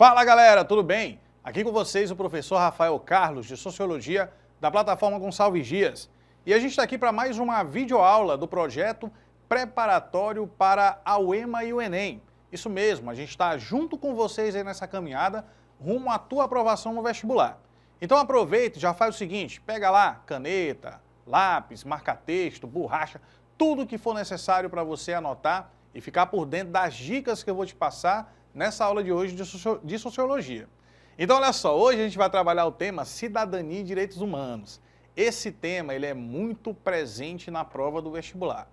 Fala galera, tudo bem? Aqui com vocês o professor Rafael Carlos, de Sociologia, da plataforma Gonçalves Dias. E a gente está aqui para mais uma videoaula do projeto preparatório para a UEMA e o Enem. Isso mesmo, a gente está junto com vocês aí nessa caminhada rumo à tua aprovação no vestibular. Então aproveita e já faz o seguinte, pega lá caneta, lápis, marca-texto, borracha, tudo que for necessário para você anotar e ficar por dentro das dicas que eu vou te passar nessa aula de hoje de Sociologia. Então olha só, hoje a gente vai trabalhar o tema Cidadania e Direitos Humanos. Esse tema ele é muito presente na prova do vestibular.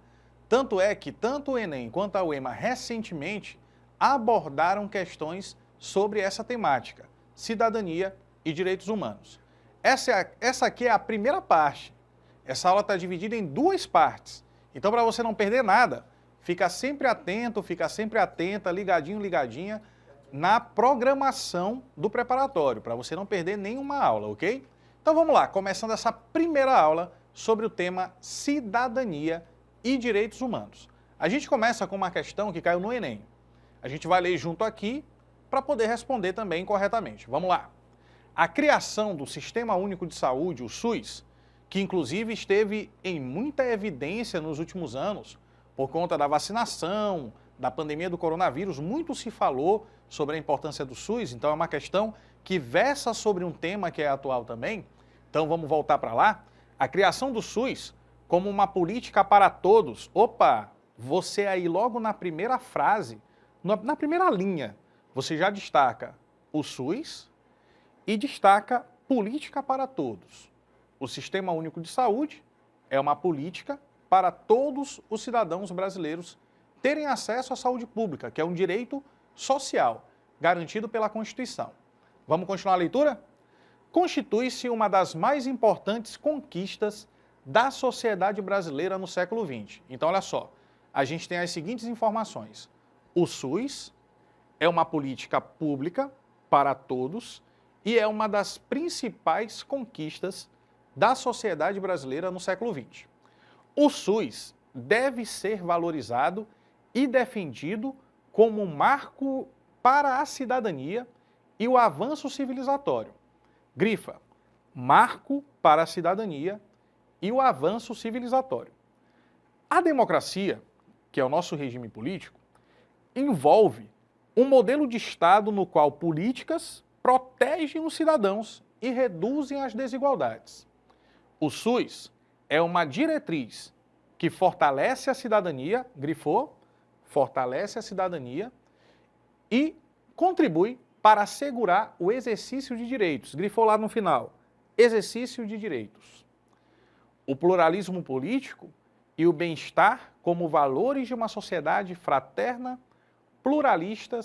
Tanto é que tanto o Enem quanto a UEMA recentemente abordaram questões sobre essa temática, cidadania e direitos humanos. Essa aqui é a primeira parte. Essa aula está dividida em duas partes. Então, para você não perder nada, fica sempre atento, fica sempre atenta, ligadinho, ligadinha na programação do preparatório, para você não perder nenhuma aula, ok? Então vamos lá, começando essa primeira aula sobre o tema cidadania e direitos humanos. A gente começa com uma questão que caiu no Enem. A gente vai ler junto aqui para poder responder também corretamente. Vamos lá. A criação do Sistema Único de Saúde, o SUS, que inclusive esteve em muita evidência nos últimos anos, por conta da vacinação, da pandemia do coronavírus, muito se falou sobre a importância do SUS, então é uma questão que versa sobre um tema que é atual também. Então vamos voltar para lá. A criação do SUS como uma política para todos. Opa, você aí logo na primeira frase, na primeira linha, você já destaca o SUS e destaca política para todos. O Sistema Único de Saúde é uma política para todos os cidadãos brasileiros terem acesso à saúde pública, que é um direito social, garantido pela Constituição. Vamos continuar a leitura? Constitui-se uma das mais importantes conquistas da sociedade brasileira no século XX. Então, olha só, a gente tem as seguintes informações. O SUS é uma política pública para todos e é uma das principais conquistas da sociedade brasileira no século XX. O SUS deve ser valorizado e defendido como um marco para a cidadania e o avanço civilizatório. Grifa, marco para a cidadania e o avanço civilizatório. A democracia, que é o nosso regime político, envolve um modelo de Estado no qual políticas protegem os cidadãos e reduzem as desigualdades. O SUS é uma diretriz que fortalece a cidadania, grifou, fortalece a cidadania e contribui para assegurar o exercício de direitos, grifou lá no final, exercício de direitos. O pluralismo político e o bem-estar como valores de uma sociedade fraterna, pluralista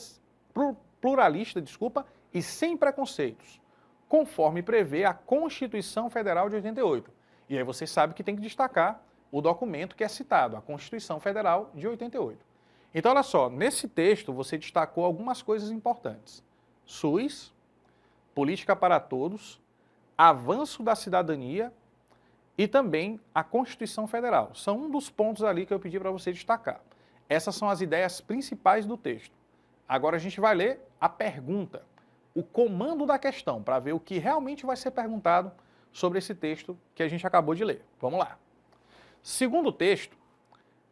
e sem preconceitos, conforme prevê a Constituição Federal de 88. E aí você sabe que tem que destacar o documento que é citado, a Constituição Federal de 88. Então, olha só, nesse texto você destacou algumas coisas importantes. SUS, política para todos, avanço da cidadania e também a Constituição Federal. São um dos pontos ali que eu pedi para você destacar. Essas são as ideias principais do texto. Agora a gente vai ler a pergunta, o comando da questão, para ver o que realmente vai ser perguntado sobre esse texto que a gente acabou de ler. Vamos lá. Segundo o texto,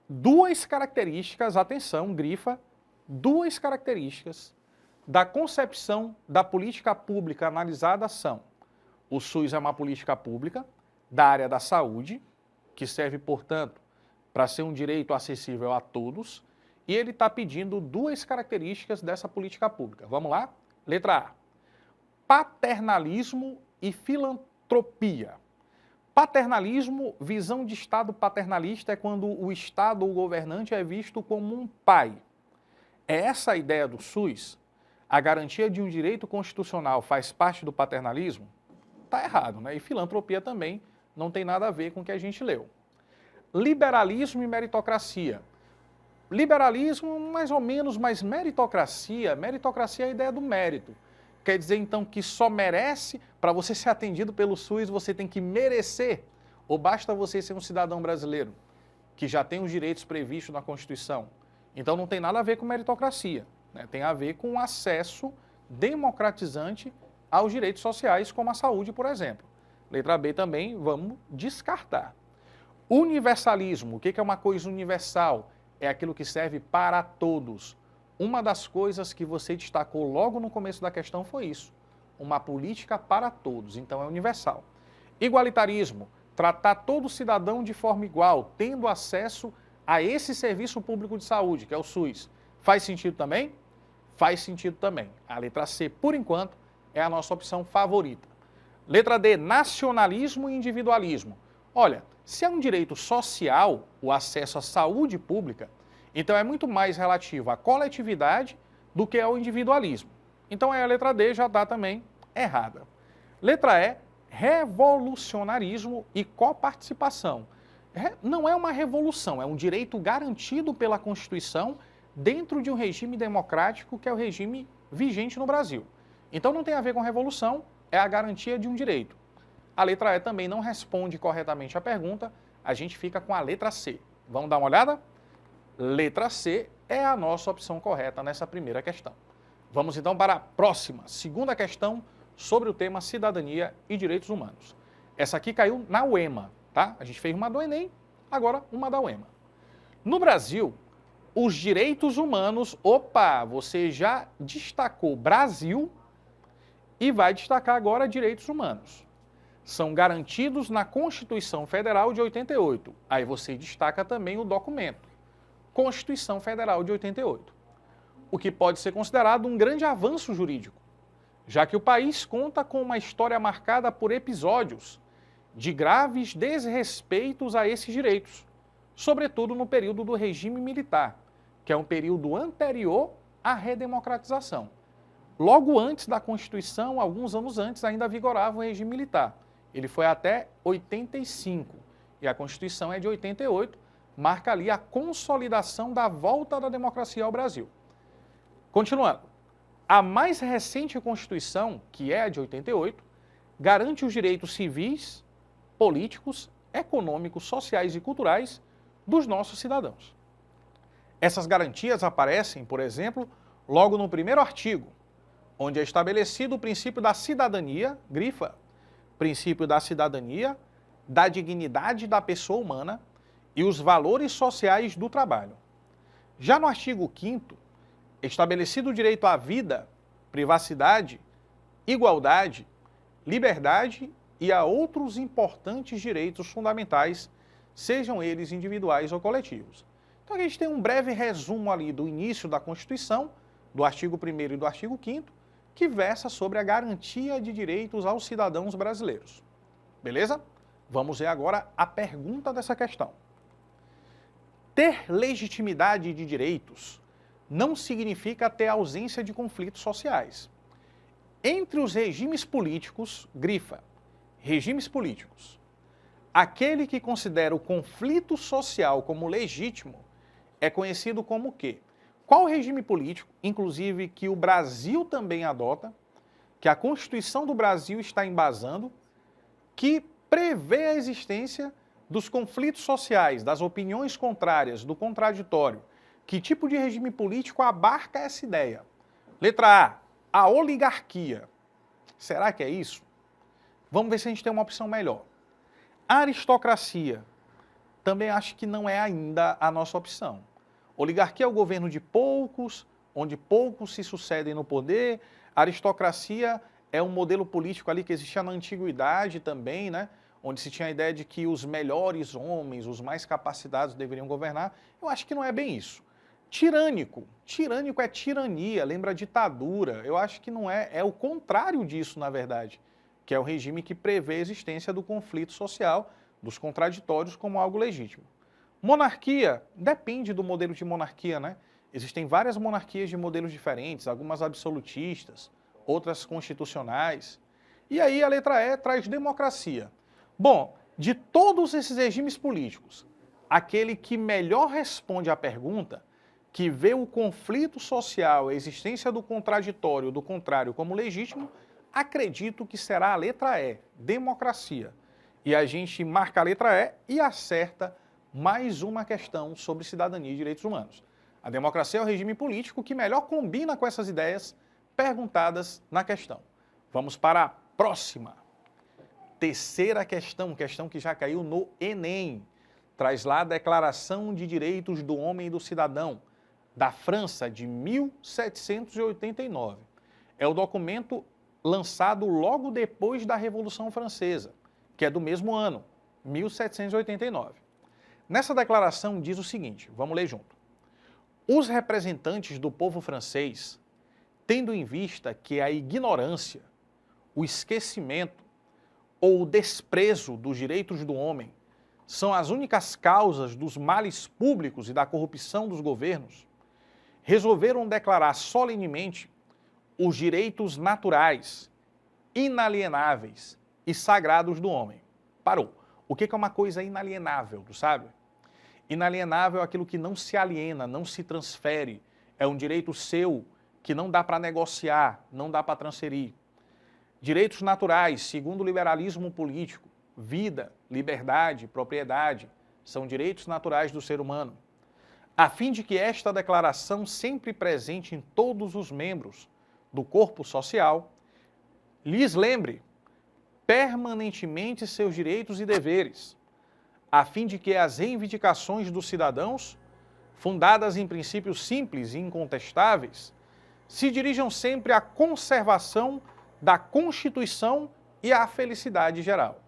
duas características, atenção, grifa, duas características da concepção da política pública analisada são: o SUS é uma política pública da área da saúde, que serve, portanto, para ser um direito acessível a todos, e ele está pedindo duas características dessa política pública. Vamos lá? Letra A. Paternalismo e filantropia. Paternalismo, visão de Estado paternalista é quando o Estado ou o governante é visto como um pai. É essa a ideia do SUS? A garantia de um direito constitucional faz parte do paternalismo? Está errado, né? E filantropia também não tem nada a ver com o que a gente leu. Liberalismo e meritocracia. Liberalismo, mais ou menos, mas meritocracia é a ideia do mérito. Quer dizer, então, que só merece, para você ser atendido pelo SUS, você tem que merecer? Ou basta você ser um cidadão brasileiro, que já tem os direitos previstos na Constituição? Então, não tem nada a ver com meritocracia, né? Tem a ver com o acesso democratizante aos direitos sociais, como a saúde, por exemplo. Letra B também, vamos descartar. Universalismo, o que é uma coisa universal? É aquilo que serve para todos. Uma das coisas que você destacou logo no começo da questão foi isso. Uma política para todos, então é universal. Igualitarismo, tratar todo cidadão de forma igual, tendo acesso a esse serviço público de saúde, que é o SUS. Faz sentido também? Faz sentido também. A letra C, por enquanto, é a nossa opção favorita. Letra D, nacionalismo e individualismo. Olha, se é um direito social, o acesso à saúde pública, então é muito mais relativo à coletividade do que ao individualismo. Então a letra D já está também errada. Letra E, revolucionarismo e coparticipação. Não é uma revolução, é um direito garantido pela Constituição dentro de um regime democrático que é o regime vigente no Brasil. Então não tem a ver com revolução, é a garantia de um direito. A letra E também não responde corretamente a pergunta, a gente fica com a letra C. Vamos dar uma olhada? Letra C é a nossa opção correta nessa primeira questão. Vamos então para a próxima, segunda questão sobre o tema cidadania e direitos humanos. Essa aqui caiu na UEMA, tá? A gente fez uma do Enem, agora uma da UEMA. No Brasil, os direitos humanos, você já destacou Brasil e vai destacar agora direitos humanos. São garantidos na Constituição Federal de 88. Aí você destaca também o documento, Constituição Federal de 88. O que pode ser considerado um grande avanço jurídico, já que o país conta com uma história marcada por episódios de graves desrespeitos a esses direitos, sobretudo no período do regime militar, que é um período anterior à redemocratização. Logo antes da Constituição, alguns anos antes, ainda vigorava o regime militar. Ele foi até 85 e a Constituição é de 88, marca ali a consolidação da volta da democracia ao Brasil. Continuando, a mais recente Constituição, que é a de 88, garante os direitos civis, políticos, econômicos, sociais e culturais dos nossos cidadãos. Essas garantias aparecem, por exemplo, logo no primeiro artigo, onde é estabelecido o princípio da cidadania, grifa, princípio da cidadania, da dignidade da pessoa humana e os valores sociais do trabalho. Já no artigo 5º, estabelecido o direito à vida, privacidade, igualdade, liberdade e a outros importantes direitos fundamentais, sejam eles individuais ou coletivos. Então a gente tem um breve resumo ali do início da Constituição, do artigo 1º e do artigo 5º, que versa sobre a garantia de direitos aos cidadãos brasileiros. Beleza? Vamos ver agora a pergunta dessa questão. Ter legitimidade de direitos não significa ter ausência de conflitos sociais. Entre os regimes políticos, grifa, regimes políticos, aquele que considera o conflito social como legítimo é conhecido como o quê? Qual regime político, inclusive que o Brasil também adota, que a Constituição do Brasil está embasando, que prevê a existência dos conflitos sociais, das opiniões contrárias, do contraditório? Que tipo de regime político abarca essa ideia? Letra A oligarquia. Será que é isso? Vamos ver se a gente tem uma opção melhor. Aristocracia. Também acho que não é ainda a nossa opção. Oligarquia é o governo de poucos, onde poucos se sucedem no poder. Aristocracia é um modelo político ali que existia na antiguidade também, né? Onde se tinha a ideia de que os melhores homens, os mais capacitados deveriam governar. Eu acho que não é bem isso. Tirânico. Tirânico é tirania, lembra ditadura. Eu acho que não é, é o contrário disso, na verdade, que é o regime que prevê a existência do conflito social, dos contraditórios como algo legítimo. Monarquia, depende do modelo de monarquia, né? Existem várias monarquias de modelos diferentes, algumas absolutistas, outras constitucionais. E aí a letra E traz democracia. Bom, de todos esses regimes políticos, aquele que melhor responde à pergunta, que vê o conflito social, a existência do contraditório, do contrário como legítimo, acredito que será a letra E, democracia. E a gente marca a letra E e acerta mais uma questão sobre cidadania e direitos humanos. A democracia é o regime político que melhor combina com essas ideias perguntadas na questão. Vamos para a próxima. Terceira questão, questão que já caiu no Enem. Traz lá a Declaração de Direitos do Homem e do Cidadão, da França, de 1789. É o documento lançado logo depois da Revolução Francesa, que é do mesmo ano, 1789. Nessa declaração diz o seguinte, vamos ler junto. Os representantes do povo francês, tendo em vista que a ignorância, o esquecimento ou o desprezo dos direitos do homem são as únicas causas dos males públicos e da corrupção dos governos, resolveram declarar solenemente os direitos naturais, inalienáveis e sagrados do homem. Parou. O que é uma coisa inalienável, tu sabe? Inalienável é aquilo que não se aliena, não se transfere. É um direito seu que não dá para negociar, não dá para transferir. Direitos naturais, segundo o liberalismo político, vida, liberdade, propriedade, são direitos naturais do ser humano. A fim de que esta declaração, sempre presente em todos os membros do corpo social, lhes lembre permanentemente seus direitos e deveres, a fim de que as reivindicações dos cidadãos, fundadas em princípios simples e incontestáveis, se dirijam sempre à conservação da Constituição e à felicidade geral.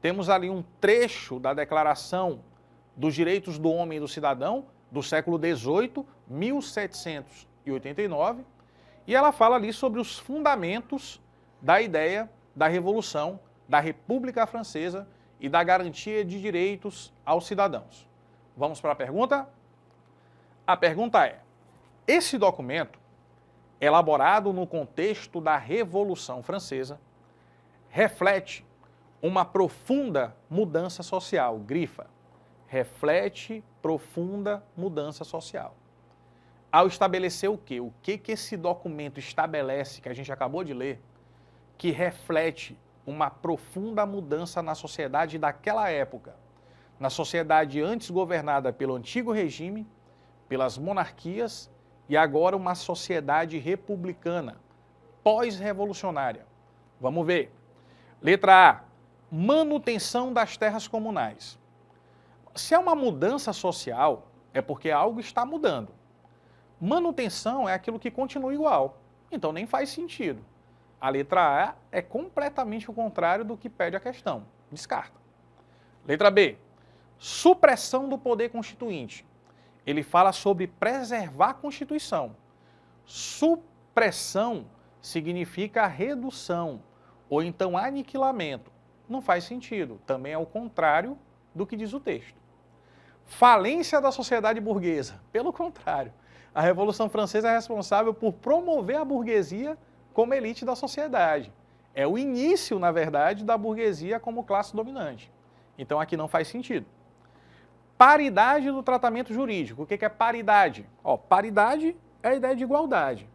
Temos ali um trecho da Declaração dos Direitos do Homem e do Cidadão, do século XVIII, 1789, e ela fala ali sobre os fundamentos da ideia da Revolução, da República Francesa e da garantia de direitos aos cidadãos. Vamos para a pergunta? A pergunta é, esse documento, elaborado no contexto da Revolução Francesa, reflete uma profunda mudança social, grifa, reflete profunda mudança social. Ao estabelecer o quê? O que esse documento estabelece, que a gente acabou de ler, que reflete uma profunda mudança na sociedade daquela época, na sociedade antes governada pelo antigo regime, pelas monarquias, e agora uma sociedade republicana, pós-revolucionária. Vamos ver. Letra A, manutenção das terras comunais. Se é uma mudança social, é porque algo está mudando. Manutenção é aquilo que continua igual, então nem faz sentido. A letra A é completamente o contrário do que pede a questão. Descarta. Letra B, supressão do poder constituinte. Ele fala sobre preservar a Constituição. Supressão significa redução, ou então aniquilamento. Não faz sentido, também é o contrário do que diz o texto. Falência da sociedade burguesa. Pelo contrário, a Revolução Francesa é responsável por promover a burguesia como elite da sociedade. É o início, na verdade, da burguesia como classe dominante. Então aqui não faz sentido. Paridade do tratamento jurídico. O que é paridade? Paridade é a ideia de igualdade.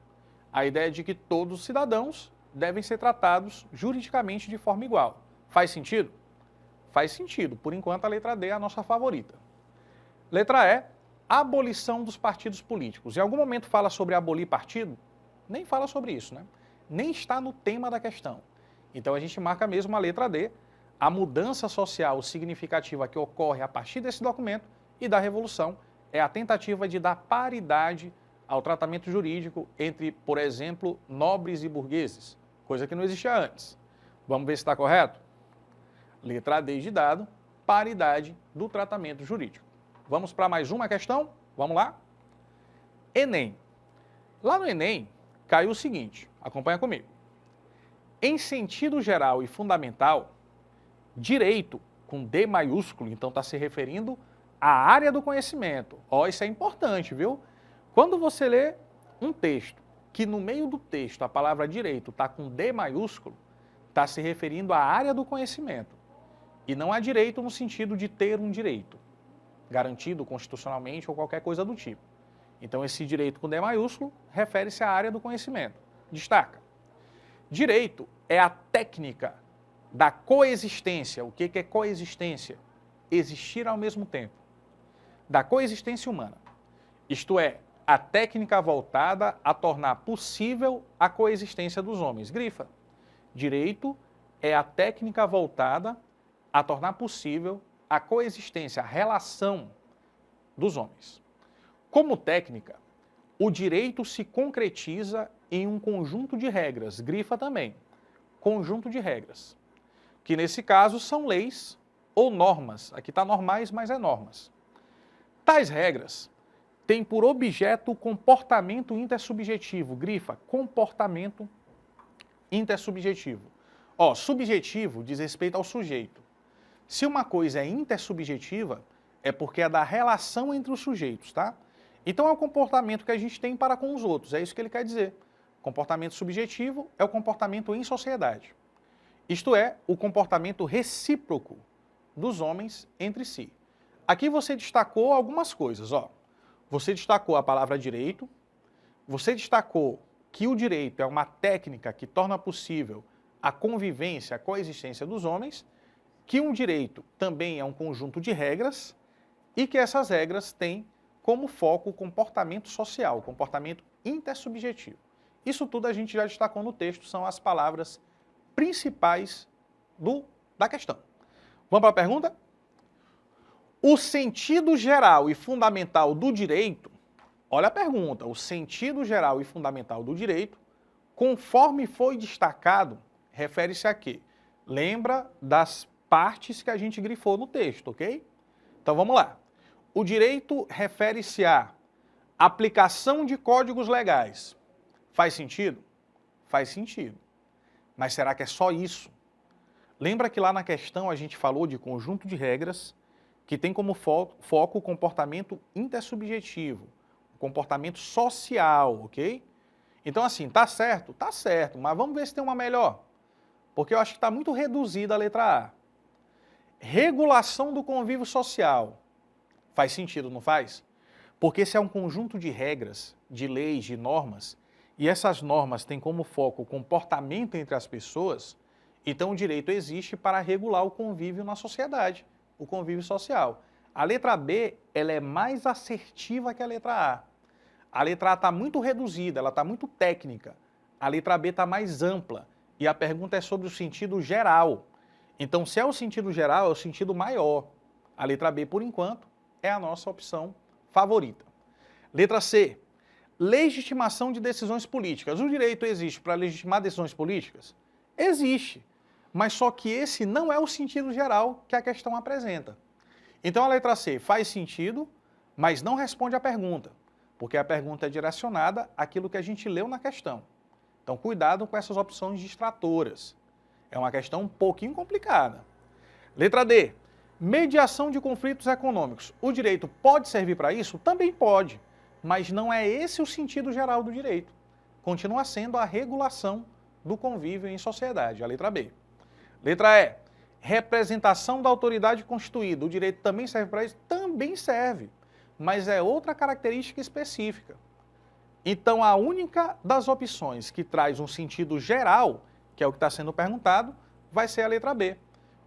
A ideia de que todos os cidadãos devem ser tratados juridicamente de forma igual. Faz sentido? Faz sentido. Por enquanto, a letra D é a nossa favorita. Letra E, abolição dos partidos políticos. Em algum momento fala sobre abolir partido? Nem fala sobre isso, né? Nem está no tema da questão. Então, a gente marca mesmo a letra D, a mudança social significativa que ocorre a partir desse documento e da Revolução é a tentativa de dar paridade ao tratamento jurídico entre, por exemplo, nobres e burgueses, coisa que não existia antes. Vamos ver se está correto? Letra D de dado, paridade do tratamento jurídico. Vamos para mais uma questão? Vamos lá? Enem. Lá no Enem, caiu o seguinte, acompanha comigo. Em sentido geral e fundamental, direito, com D maiúsculo, então está se referindo à área do conhecimento. Isso é importante, viu? Quando você lê um texto, que no meio do texto a palavra direito está com D maiúsculo, está se referindo à área do conhecimento. E não a direito no sentido de ter um direito, garantido constitucionalmente ou qualquer coisa do tipo. Então esse direito com D maiúsculo refere-se à área do conhecimento. Destaca. Direito é a técnica da coexistência. O que é coexistência? Existir ao mesmo tempo. Da coexistência humana. Isto é, a técnica voltada a tornar possível a coexistência dos homens. Grifa. Direito é a técnica voltada a tornar possível a coexistência, a relação dos homens. Como técnica, o direito se concretiza em um conjunto de regras. Grifa também. Conjunto de regras. Que nesse caso são leis ou normas. Aqui está normais, mas é normas. Tais regras têm por objeto o comportamento intersubjetivo. Grifa, comportamento intersubjetivo. Ó, subjetivo diz respeito ao sujeito. Se uma coisa é intersubjetiva, é porque é da relação entre os sujeitos, tá? Então é o comportamento que a gente tem para com os outros, é isso que ele quer dizer. Comportamento subjetivo é o comportamento em sociedade. Isto é, o comportamento recíproco dos homens entre si. Aqui você destacou algumas coisas, ó. Você destacou a palavra direito, você destacou que o direito é uma técnica que torna possível a convivência, a coexistência dos homens, que um direito também é um conjunto de regras e que essas regras têm como foco o comportamento social, o comportamento intersubjetivo. Isso tudo a gente já destacou no texto, são as palavras principais da questão. Vamos para a pergunta? O sentido geral e fundamental do direito, olha a pergunta, o sentido geral e fundamental do direito, conforme foi destacado, refere-se a quê? Lembra das partes que a gente grifou no texto, ok? Então vamos lá. O direito refere-se à aplicação de códigos legais. Faz sentido? Faz sentido. Mas será que é só isso? Lembra que lá na questão a gente falou de conjunto de regras que tem como foco o comportamento intersubjetivo, o comportamento social, ok? Então assim, tá certo, mas vamos ver se tem uma melhor. Porque eu acho que está muito reduzida a letra A. Regulação do convívio social. Faz sentido, não faz? Porque esse é um conjunto de regras, de leis, de normas, e essas normas têm como foco o comportamento entre as pessoas, então o direito existe para regular o convívio na sociedade, o convívio social. A letra B, ela é mais assertiva que a letra A. A letra A está muito reduzida, ela está muito técnica. A letra B está mais ampla, e a pergunta é sobre o sentido geral. Então, se é o sentido geral, é o sentido maior. A letra B, por enquanto, é a nossa opção favorita. Letra C. Legitimação de decisões políticas. O direito existe para legitimar decisões políticas? Existe. Mas só que esse não é o sentido geral que a questão apresenta. Então, a letra C faz sentido, mas não responde à pergunta. Porque a pergunta é direcionada àquilo que a gente leu na questão. Então, cuidado com essas opções distratoras. É uma questão um pouquinho complicada. Letra D. Mediação de conflitos econômicos. O direito pode servir para isso? Também pode, mas não é esse o sentido geral do direito. Continua sendo a regulação do convívio em sociedade, a letra B. Letra E. Representação da autoridade constituída. O direito também serve para isso? Também serve, mas é outra característica específica. Então, a única das opções que traz um sentido geral, que é o que está sendo perguntado, vai ser a letra B.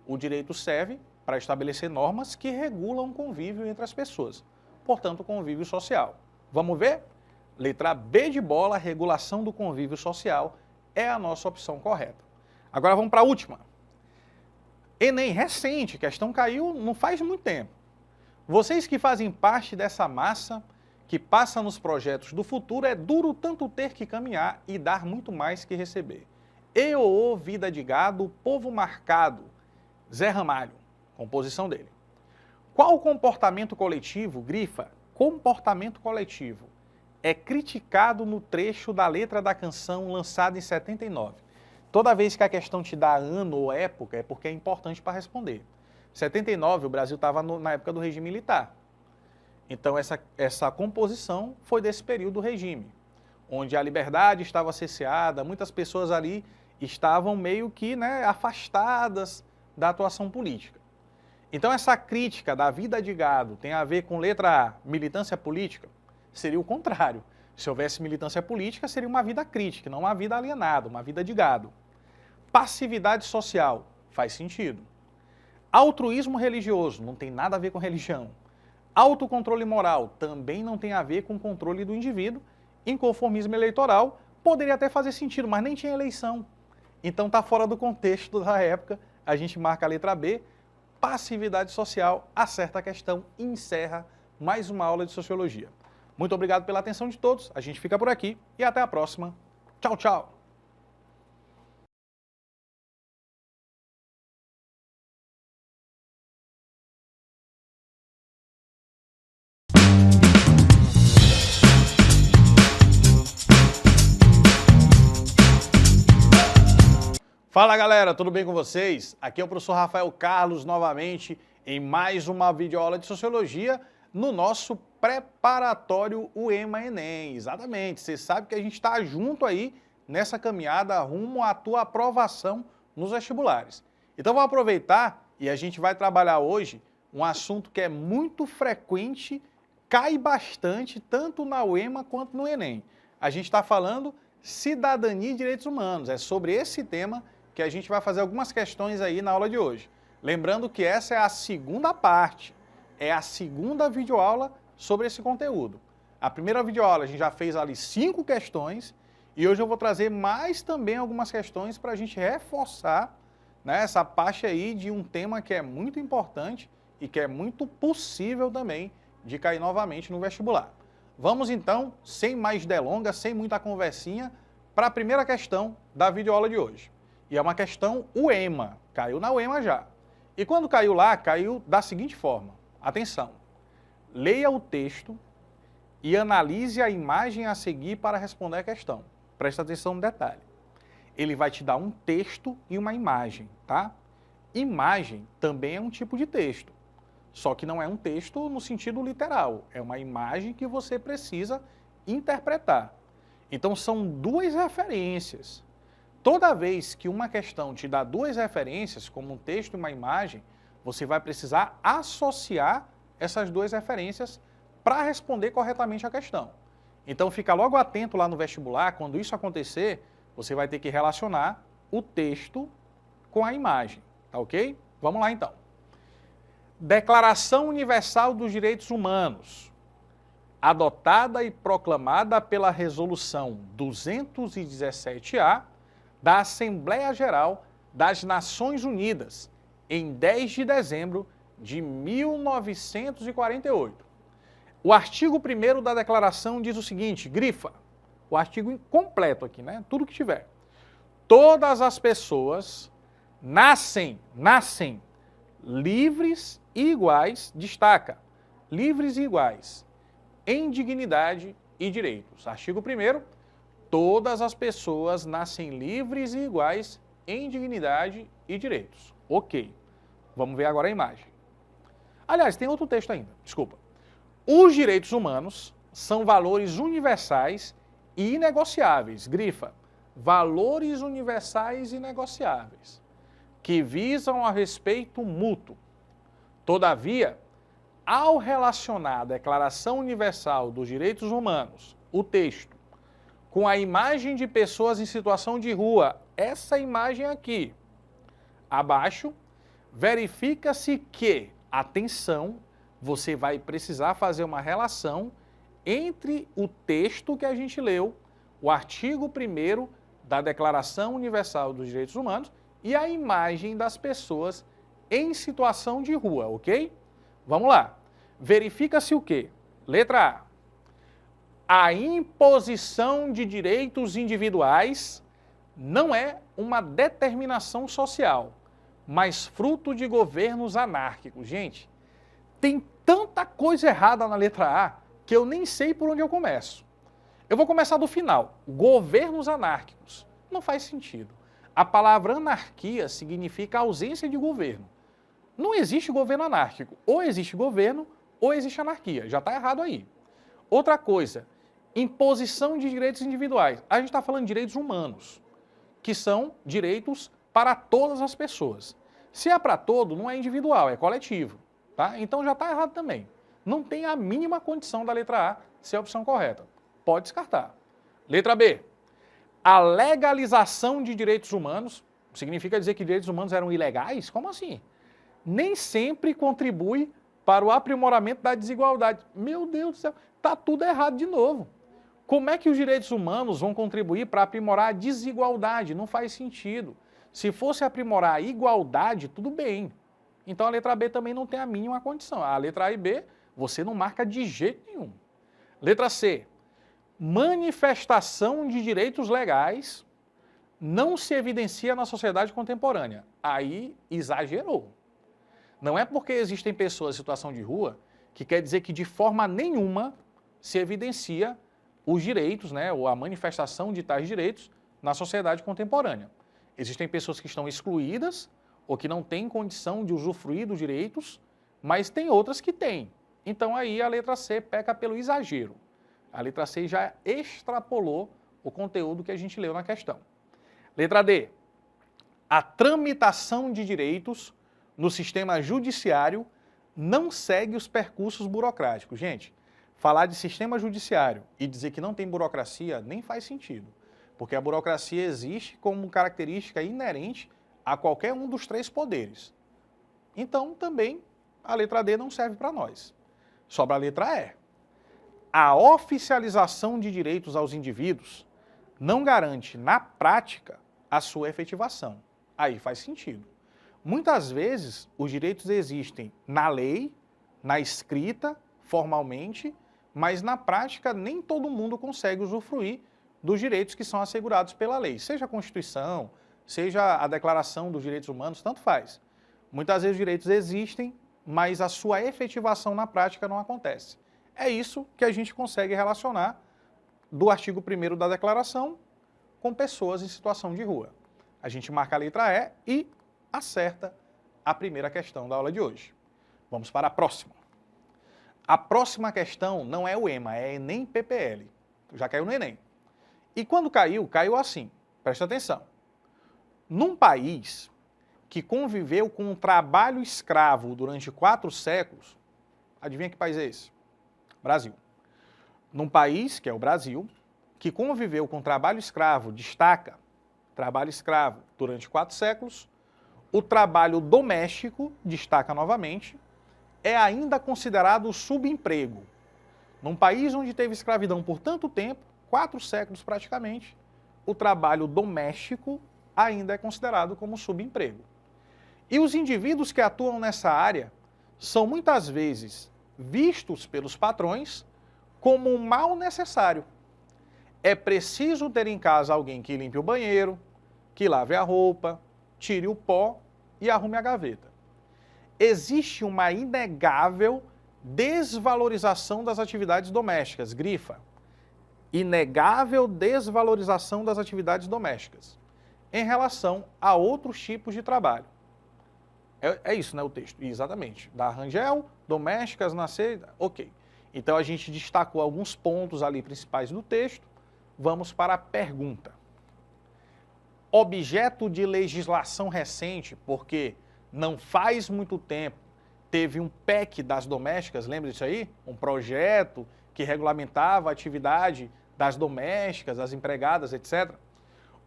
O direito serve para estabelecer normas que regulam o convívio entre as pessoas, portanto, o convívio social. Vamos ver? Letra B de bola, regulação do convívio social, é a nossa opção correta. Agora vamos para a última. Enem, recente, questão caiu não faz muito tempo. Vocês que fazem parte dessa massa que passa nos projetos do futuro, é duro tanto ter que caminhar e dar muito mais que receber. Eô, vida de gado, povo marcado. Zé Ramalho, composição dele. Qual comportamento coletivo, grifa, comportamento coletivo, é criticado no trecho da letra da canção lançada em 79? Toda vez que a questão te dá ano ou época, é porque é importante para responder. 79, o Brasil estava na época do regime militar. Então, essa composição foi desse período do regime, onde a liberdade estava cerceada, muitas pessoas ali estavam meio que afastadas da atuação política. Então, essa crítica da vida de gado tem a ver com letra A, militância política? Seria o contrário. Se houvesse militância política, seria uma vida crítica, não uma vida alienada, uma vida de gado. Passividade social, faz sentido. Altruísmo religioso, não tem nada a ver com religião. Autocontrole moral também não tem a ver com controle do indivíduo. Inconformismo eleitoral poderia até fazer sentido, mas nem tinha eleição. Então está fora do contexto da época. A gente marca a letra B. Passividade social, acerta a questão e encerra mais uma aula de Sociologia. Muito obrigado pela atenção de todos. A gente fica por aqui e até a próxima. Tchau, tchau! Fala galera, tudo bem com vocês? Aqui é o professor Rafael Carlos novamente em mais uma videoaula de Sociologia no nosso preparatório UEMA-ENEM. Exatamente, você sabe que a gente está junto aí nessa caminhada rumo à tua aprovação nos vestibulares. Então vamos aproveitar e a gente vai trabalhar hoje um assunto que é muito frequente, cai bastante tanto na UEMA quanto no ENEM. A gente está falando cidadania e direitos humanos, é sobre esse tema que a gente vai fazer algumas questões aí na aula de hoje. Lembrando que essa é a segunda parte, é a segunda videoaula sobre esse conteúdo. A primeira videoaula a gente já fez ali 5 questões e hoje eu vou trazer mais também algumas questões para a gente reforçar, né, essa parte aí de um tema que é muito importante e que é muito possível também de cair novamente no vestibular. Vamos então, sem mais delongas, sem muita conversinha, para a primeira questão da videoaula de hoje. E é uma questão UEMA, caiu na UEMA já. E quando caiu lá, caiu da seguinte forma. Atenção, leia o texto e analise a imagem a seguir para responder a questão. Presta atenção no detalhe. Ele vai te dar um texto e uma imagem, tá? Imagem também é um tipo de texto, só que não é um texto no sentido literal, é uma imagem que você precisa interpretar. Então são 2 referências. Toda vez que uma questão te dá 2 referências, como um texto e uma imagem, você vai precisar associar essas 2 referências para responder corretamente a questão. Então fica logo atento lá no vestibular, quando isso acontecer, você vai ter que relacionar o texto com a imagem, tá ok? Vamos lá então. Declaração Universal dos Direitos Humanos, adotada e proclamada pela Resolução 217-A, da Assembleia Geral das Nações Unidas, em 10 de dezembro de 1948. O artigo 1º da declaração diz o seguinte, grifa, o artigo completo aqui, né? Tudo que tiver. Todas as pessoas nascem livres e iguais, destaca, livres e iguais, em dignidade e direitos. Artigo 1º, todas as pessoas nascem livres e iguais em dignidade e direitos. Ok. Vamos ver agora a imagem. Aliás, tem outro texto ainda, desculpa. Os direitos humanos são valores universais e inegociáveis. Grifa, valores universais e inegociáveis, que visam ao respeito mútuo. Todavia, ao relacionar a Declaração Universal dos Direitos Humanos, o texto, com a imagem de pessoas em situação de rua, essa imagem aqui, abaixo, verifica-se que, atenção, você vai precisar fazer uma relação entre o texto que a gente leu, o artigo 1º da Declaração Universal dos Direitos Humanos e a imagem das pessoas em situação de rua, ok? Vamos lá. Verifica-se o quê? Letra A. A imposição de direitos individuais não é uma determinação social, mas fruto de governos anárquicos. Gente, tem tanta coisa errada na letra A que eu nem sei por onde eu começo. Eu vou começar do final. Governos anárquicos. Não faz sentido. A palavra anarquia significa ausência de governo. Não existe governo anárquico. Ou existe governo ou existe anarquia. Já está errado aí. Outra coisa, imposição de direitos individuais. A gente está falando de direitos humanos, que são direitos para todas as pessoas. Se é para todo, não é individual, é coletivo. Tá? Então já está errado também. Não tem a mínima condição da letra A ser a opção correta. Pode descartar. Letra B. A legalização de direitos humanos significa dizer que direitos humanos eram ilegais? Como assim? Nem sempre contribui para o aprimoramento da desigualdade. Meu Deus do céu, está tudo errado de novo. Como é que os direitos humanos vão contribuir para aprimorar a desigualdade? Não faz sentido. Se fosse aprimorar a igualdade, tudo bem. Então a letra B também não tem a mínima condição. A letra A e B, você não marca de jeito nenhum. Letra C, manifestação de direitos legais não se evidencia na sociedade contemporânea. Aí exagerou. Não é porque existem pessoas em situação de rua que quer dizer que de forma nenhuma se evidencia os direitos, né, ou a manifestação de tais direitos na sociedade contemporânea. Existem pessoas que estão excluídas ou que não têm condição de usufruir dos direitos, mas tem outras que têm. Então aí a letra C peca pelo exagero. A letra C já extrapolou o conteúdo que a gente leu na questão. Letra D. A tramitação de direitos no sistema judiciário não segue os percursos burocráticos. Gente, falar de sistema judiciário e dizer que não tem burocracia nem faz sentido, porque a burocracia existe como característica inerente a qualquer um dos três poderes. Então, também, a letra D não serve para nós. Sobra a letra E. A oficialização de direitos aos indivíduos não garante, na prática, a sua efetivação. Aí faz sentido. Muitas vezes, os direitos existem na lei, na escrita, formalmente, mas na prática nem todo mundo consegue usufruir dos direitos que são assegurados pela lei, seja a Constituição, seja a Declaração dos Direitos Humanos, tanto faz. Muitas vezes os direitos existem, mas a sua efetivação na prática não acontece. É isso que a gente consegue relacionar do artigo 1º da Declaração com pessoas em situação de rua. A gente marca a letra E e acerta a primeira questão da aula de hoje. Vamos para a próxima. A próxima questão não é o EMA, é Enem PPL. Já caiu no Enem. E quando caiu, caiu assim. Presta atenção. Num país que conviveu com o trabalho escravo durante 4 séculos, adivinha que país é esse? Brasil. Num país, que é o Brasil, que conviveu com o trabalho escravo, destaca, trabalho escravo durante 4 séculos, o trabalho doméstico, destaca novamente, é ainda considerado subemprego. Num país onde teve escravidão por tanto tempo, 4 séculos praticamente, o trabalho doméstico ainda é considerado como subemprego. E os indivíduos que atuam nessa área são muitas vezes vistos pelos patrões como um mal necessário. É preciso ter em casa alguém que limpe o banheiro, que lave a roupa, tire o pó e arrume a gaveta. Existe uma inegável desvalorização das atividades domésticas, grifa, inegável desvalorização das atividades domésticas em relação a outros tipos de trabalho. É isso, né, o texto? Exatamente. Da Rangel, domésticas, nascer, ok. Então a gente destacou alguns pontos ali principais do texto. Vamos para a pergunta. Objeto de legislação recente, porque não faz muito tempo teve um PEC das domésticas, lembra disso aí? Um projeto que regulamentava a atividade das domésticas, das empregadas, etc.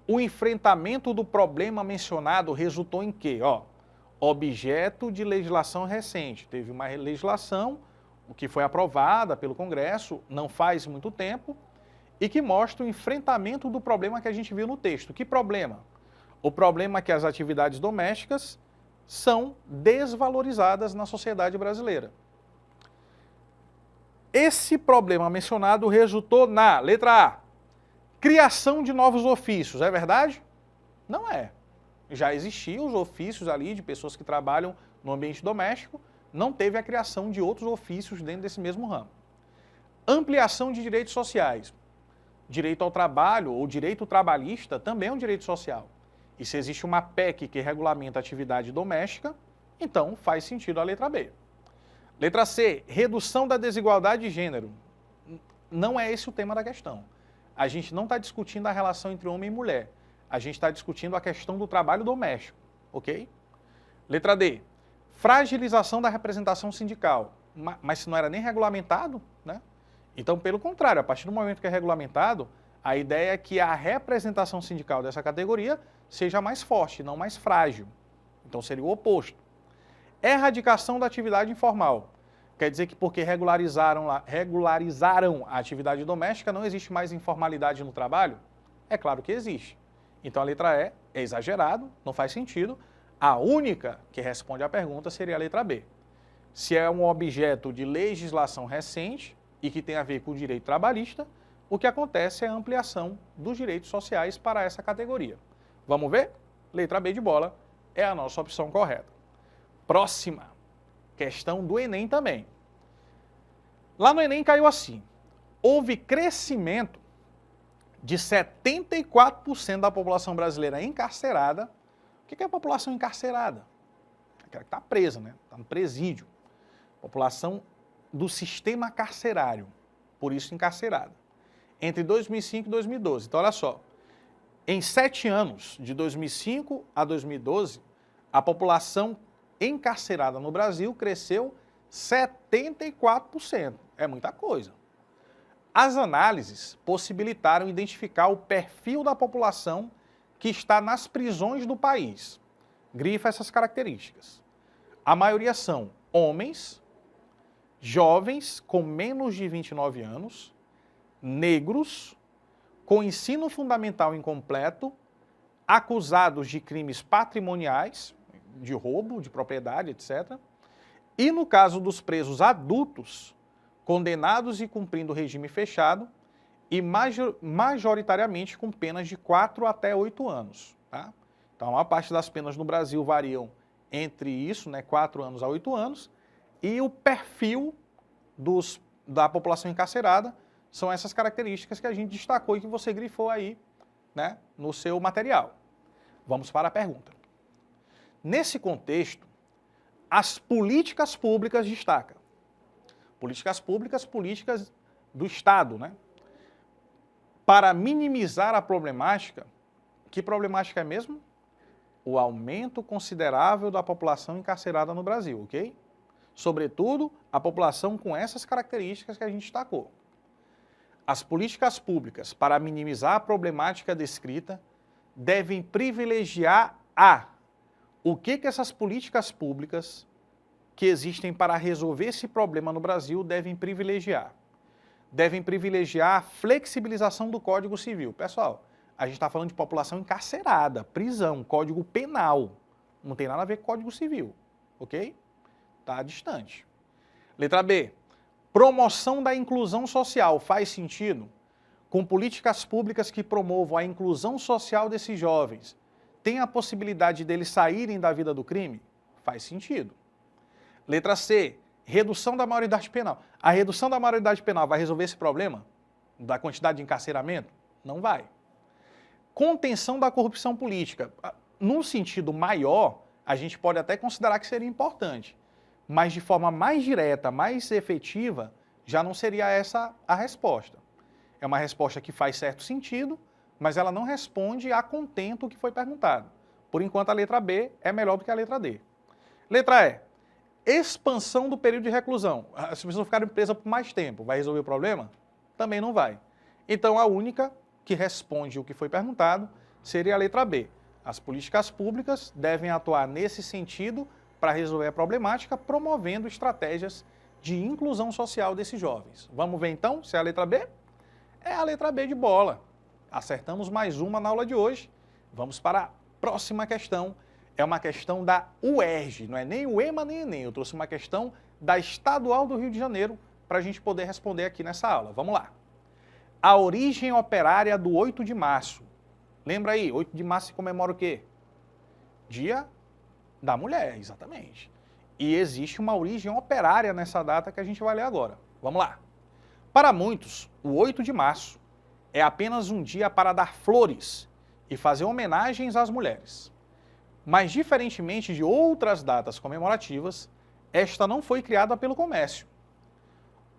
O enfrentamento do problema mencionado resultou em quê? Objeto de legislação recente. Teve uma legislação que foi aprovada pelo Congresso não faz muito tempo e que mostra o enfrentamento do problema que a gente viu no texto. Que problema? O problema é que as atividades domésticas são desvalorizadas na sociedade brasileira. Esse problema mencionado resultou na, letra A, criação de novos ofícios. É verdade? Não é. Já existiam os ofícios ali de pessoas que trabalham no ambiente doméstico, não teve a criação de outros ofícios dentro desse mesmo ramo. Ampliação de direitos sociais. Direito ao trabalho ou direito trabalhista também é um direito social. E se existe uma PEC que regulamenta a atividade doméstica, então faz sentido a letra B. Letra C, redução da desigualdade de gênero. Não é esse o tema da questão. A gente não está discutindo a relação entre homem e mulher. A gente está discutindo a questão do trabalho doméstico, ok? Letra D, fragilização da representação sindical. Mas se não era nem regulamentado, né? Então, pelo contrário, a partir do momento que é regulamentado, a ideia é que a representação sindical dessa categoria seja mais forte, não mais frágil. Então, seria o oposto. Erradicação da atividade informal. Quer dizer que porque regularizaram a atividade doméstica, não existe mais informalidade no trabalho? É claro que existe. Então a letra E é exagerado, não faz sentido. A única que responde à pergunta seria a letra B. Se é um objeto de legislação recente e que tem a ver com o direito trabalhista, o que acontece é a ampliação dos direitos sociais para essa categoria. Vamos ver? Letra B de bola é a nossa opção correta. Próxima, questão do Enem também. Lá no Enem caiu assim: houve crescimento de 74% da população brasileira encarcerada. O que é a população encarcerada? Aquela que está presa, né? Está no presídio. População do sistema carcerário, por isso encarcerada. Entre 2005 e 2012. Então, olha só. Em 7 anos, de 2005 a 2012, a população encarcerada no Brasil cresceu 74%. É muita coisa. As análises possibilitaram identificar o perfil da população que está nas prisões do país. Grifa essas características. A maioria são homens, jovens com menos de 29 anos, negros, com ensino fundamental incompleto, acusados de crimes patrimoniais, de roubo, de propriedade, etc. E no caso dos presos adultos, condenados e cumprindo regime fechado, e majoritariamente com penas de 4 até 8 anos. Tá? Então, a maior parte das penas no Brasil variam entre isso, né, 4 anos a 8 anos, e o perfil da população encarcerada são essas características que a gente destacou e que você grifou aí, né, no seu material. Vamos para a pergunta. Nesse contexto, as políticas públicas destacam. Políticas públicas, políticas do Estado, né? Para minimizar a problemática, que problemática é mesmo? O aumento considerável da população encarcerada no Brasil, ok? Sobretudo, a população com essas características que a gente destacou. As políticas públicas, para minimizar a problemática descrita, devem privilegiar o que essas políticas públicas que existem para resolver esse problema no Brasil devem privilegiar. Devem privilegiar a flexibilização do Código Civil. Pessoal, a gente está falando de população encarcerada, prisão, Código Penal. Não tem nada a ver com Código Civil, ok? Está distante. Letra B. Promoção da inclusão social. Faz sentido? Com políticas públicas que promovam a inclusão social desses jovens, tem a possibilidade deles saírem da vida do crime? Faz sentido. Letra C. Redução da maioridade penal. A redução da maioridade penal vai resolver esse problema? Da quantidade de encarceramento? Não vai. Contenção da corrupção política. Num sentido maior, a gente pode até considerar que seria importante. Mas de forma mais direta, mais efetiva, já não seria essa a resposta. É uma resposta que faz certo sentido, mas ela não responde a contento o que foi perguntado. Por enquanto, a letra B é melhor do que a letra D. Letra E. Expansão do período de reclusão. As pessoas ficarem presas por mais tempo, vai resolver o problema? Também não vai. Então, a única que responde o que foi perguntado seria a letra B. As políticas públicas devem atuar nesse sentido para resolver a problemática, promovendo estratégias de inclusão social desses jovens. Vamos ver então se é a letra B? É a letra B de bola. Acertamos mais uma na aula de hoje. Vamos para a próxima questão. É uma questão da UERJ, não é nem o EMA nem o Enem. Eu trouxe uma questão da Estadual do Rio de Janeiro para a gente poder responder aqui nessa aula. Vamos lá. A origem operária do 8 de março. Lembra aí, 8 de março se comemora o quê? Dia da Mulher, exatamente. E existe uma origem operária nessa data que a gente vai ler agora. Vamos lá. Para muitos, o 8 de março é apenas um dia para dar flores e fazer homenagens às mulheres. Mas, diferentemente de outras datas comemorativas, esta não foi criada pelo comércio.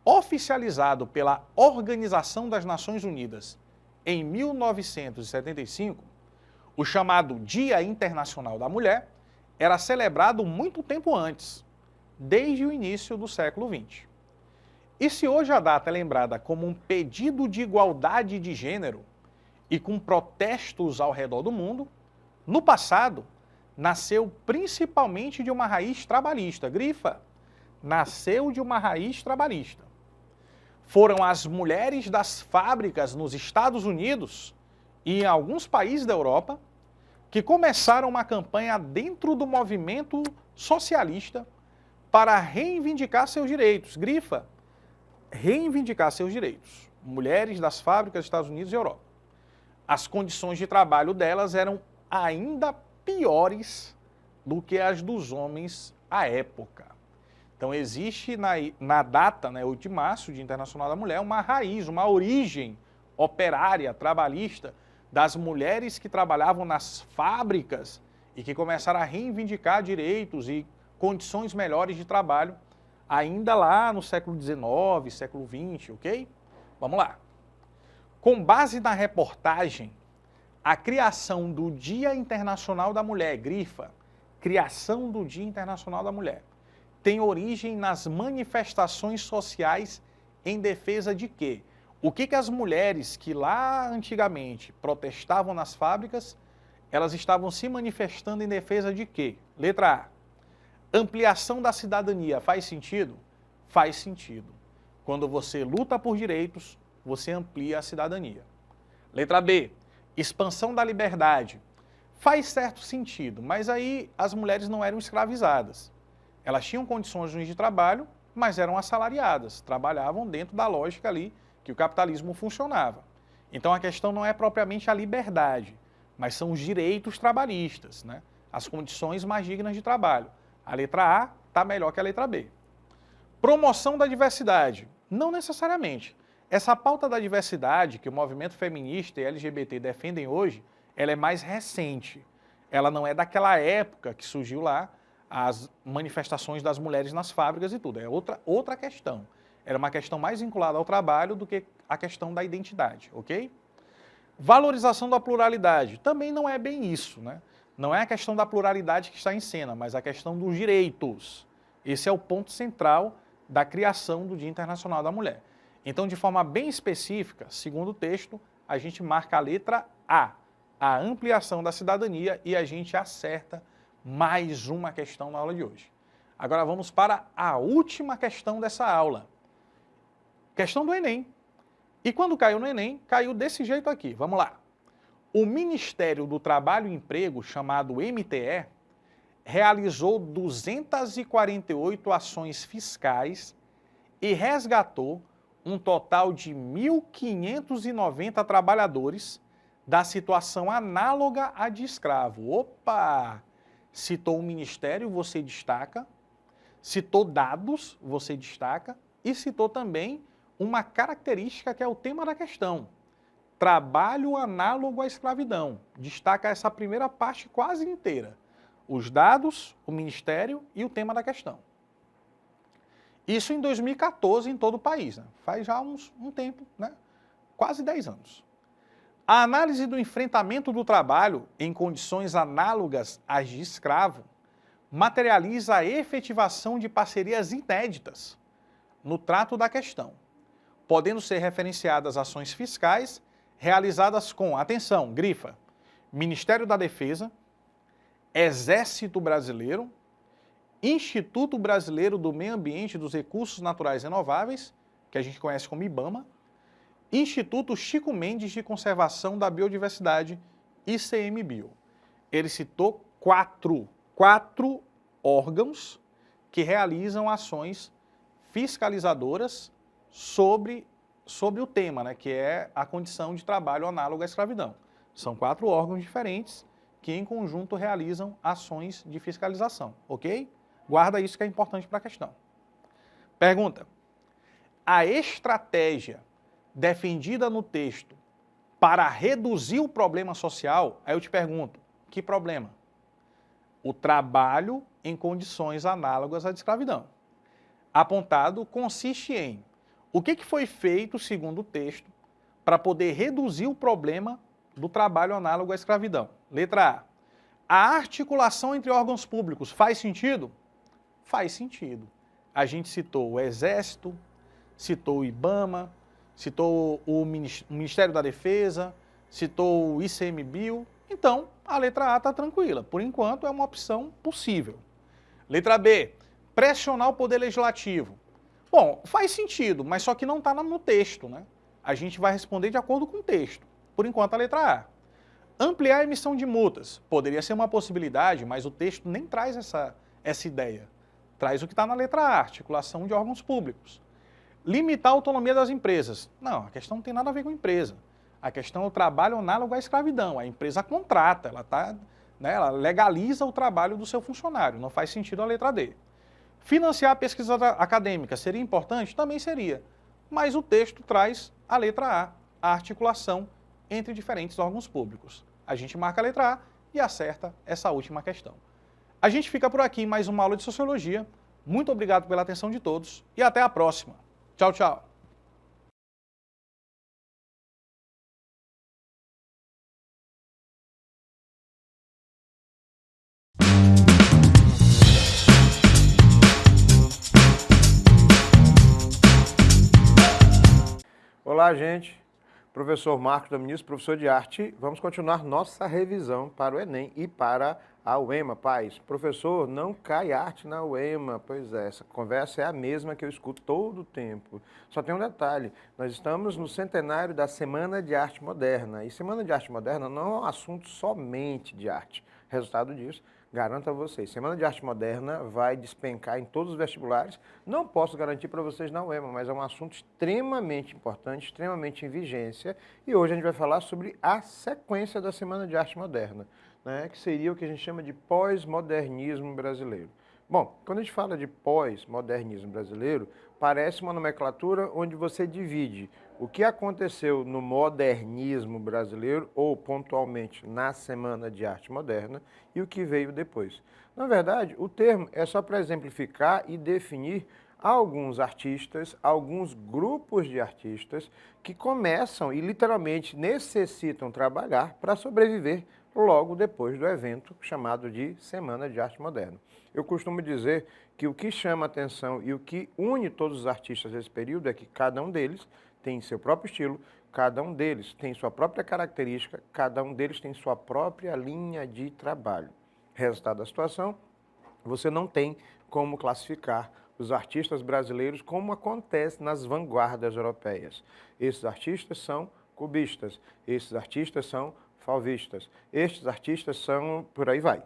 Oficializado pela Organização das Nações Unidas em 1975, o chamado Dia Internacional da Mulher era celebrado muito tempo antes, desde o início do século XX. E se hoje a data é lembrada como um pedido de igualdade de gênero e com protestos ao redor do mundo, no passado, nasceu principalmente de uma raiz trabalhista. Grifa. nasceu de uma raiz trabalhista. Foram as mulheres das fábricas nos Estados Unidos e em alguns países da Europa que começaram uma campanha dentro do movimento socialista para reivindicar seus direitos. Grifa, reivindicar seus direitos. Mulheres das fábricas dos Estados Unidos e Europa. As condições de trabalho delas eram ainda piores do que as dos homens à época. Então existe na data, 8 de março, Dia Internacional da Mulher, uma raiz, uma origem operária, trabalhista, das mulheres que trabalhavam nas fábricas e que começaram a reivindicar direitos e condições melhores de trabalho, ainda lá no século XIX, século XX, ok? Vamos lá. Com base na reportagem, a criação do Dia Internacional da Mulher, grifa, criação do Dia Internacional da Mulher, tem origem nas manifestações sociais em defesa de quê? O que as mulheres que lá antigamente protestavam nas fábricas, elas estavam se manifestando em defesa de quê? Letra A. Ampliação da cidadania. Faz sentido? Faz sentido. Quando você luta por direitos, você amplia a cidadania. Letra B. Expansão da liberdade. Faz certo sentido, mas aí as mulheres não eram escravizadas. Elas tinham condições de trabalho, mas eram assalariadas, trabalhavam dentro da lógica ali que o capitalismo funcionava. Então a questão não é propriamente a liberdade, mas são os direitos trabalhistas, né? As condições mais dignas de trabalho. A letra A está melhor que a letra B. Promoção da diversidade. Não necessariamente. Essa pauta da diversidade que o movimento feminista e LGBT defendem hoje, ela é mais recente. Ela não é daquela época que surgiu lá as manifestações das mulheres nas fábricas e tudo. É outra questão. Era uma questão mais vinculada ao trabalho do que a questão da identidade, ok? Valorização da pluralidade. Também não é bem isso, né? Não é a questão da pluralidade que está em cena, mas a questão dos direitos. Esse é o ponto central da criação do Dia Internacional da Mulher. Então, de forma bem específica, segundo o texto, a gente marca a letra A, a ampliação da cidadania, e a gente acerta mais uma questão na aula de hoje. Agora vamos para a última questão dessa aula. Questão do Enem. E quando caiu no Enem, caiu desse jeito aqui. Vamos lá. O Ministério do Trabalho e Emprego, chamado MTE, realizou 248 ações fiscais e resgatou um total de 1.590 trabalhadores da situação análoga à de escravo. Opa! Citou o Ministério, você destaca. Citou dados, você destaca. E citou também uma característica que é o tema da questão. Trabalho análogo à escravidão. Destaca essa primeira parte quase inteira. Os dados, o Ministério e o tema da questão. Isso em 2014 em todo o país. Né? Faz já um tempo, né? Quase 10 anos. A análise do enfrentamento do trabalho em condições análogas às de escravo materializa a efetivação de parcerias inéditas no trato da questão, podendo ser referenciadas ações fiscais realizadas com, atenção, grifa, Ministério da Defesa, Exército Brasileiro, Instituto Brasileiro do Meio Ambiente e dos Recursos Naturais Renováveis, que a gente conhece como IBAMA, Instituto Chico Mendes de Conservação da Biodiversidade, ICMBio. Ele citou quatro órgãos que realizam ações fiscalizadoras sobre o tema, né, que é a condição de trabalho análogo à escravidão. São 4 órgãos diferentes que em conjunto realizam ações de fiscalização, ok? Guarda isso que é importante para a questão. Pergunta: a estratégia defendida no texto para reduzir o problema social, aí eu te pergunto, que problema? O trabalho em condições análogas à de escravidão. Apontado consiste em o que foi feito, segundo o texto, para poder reduzir o problema do trabalho análogo à escravidão. Letra A. A articulação entre órgãos públicos faz sentido? Faz sentido. A gente citou o Exército, citou o IBAMA, citou o Ministério da Defesa, citou o ICMBio. Então, a letra A está tranquila. Por enquanto, é uma opção possível. Letra B. Pressionar o Poder Legislativo. Bom, faz sentido, mas só que não está no texto, né? A gente vai responder de acordo com o texto. Por enquanto, a letra A. Ampliar a emissão de multas. Poderia ser uma possibilidade, mas o texto nem traz essa ideia. Traz o que está na letra A, articulação de órgãos públicos. Limitar a autonomia das empresas. Não, a questão não tem nada a ver com empresa. A questão é o trabalho análogo à escravidão. A empresa contrata, ela legaliza o trabalho do seu funcionário. Não faz sentido a letra D. Financiar a pesquisa acadêmica seria importante? Também seria. Mas o texto traz a letra A, a articulação entre diferentes órgãos públicos. A gente marca a letra A e acerta essa última questão. A gente fica por aqui em mais uma aula de Sociologia. Muito obrigado pela atenção de todos e até a próxima. Tchau, tchau. Olá, gente. Professor Marcos Domingos, professor de arte. Vamos continuar nossa revisão para o Enem e para a UEMA, pais. Professor, não cai arte na UEMA. Pois é, essa conversa é a mesma que eu escuto todo o tempo. Só tem um detalhe, nós estamos no centenário da Semana de Arte Moderna. E Semana de Arte Moderna não é um assunto somente de arte. Resultado disso, garanto a vocês, Semana de Arte Moderna vai despencar em todos os vestibulares. Não posso garantir para vocês na UEMA, mas é um assunto extremamente importante, extremamente em vigência. E hoje a gente vai falar sobre a sequência da Semana de Arte Moderna, né, que seria o que a gente chama de pós-modernismo brasileiro. Bom, quando a gente fala de pós-modernismo brasileiro, parece uma nomenclatura onde você divide o que aconteceu no modernismo brasileiro, ou pontualmente na Semana de Arte Moderna, e o que veio depois. Na verdade, o termo é só para exemplificar e definir alguns artistas, alguns grupos de artistas que começam e literalmente necessitam trabalhar para sobreviver logo depois do evento chamado de Semana de Arte Moderna. Eu costumo dizer que o que chama atenção e o que une todos os artistas desse período é que cada um deles tem seu próprio estilo, cada um deles tem sua própria característica, cada um deles tem sua própria linha de trabalho. Resultado da situação, você não tem como classificar os artistas brasileiros como acontece nas vanguardas europeias. Esses artistas são cubistas, esses artistas são fauvistas, estes artistas são, por aí vai.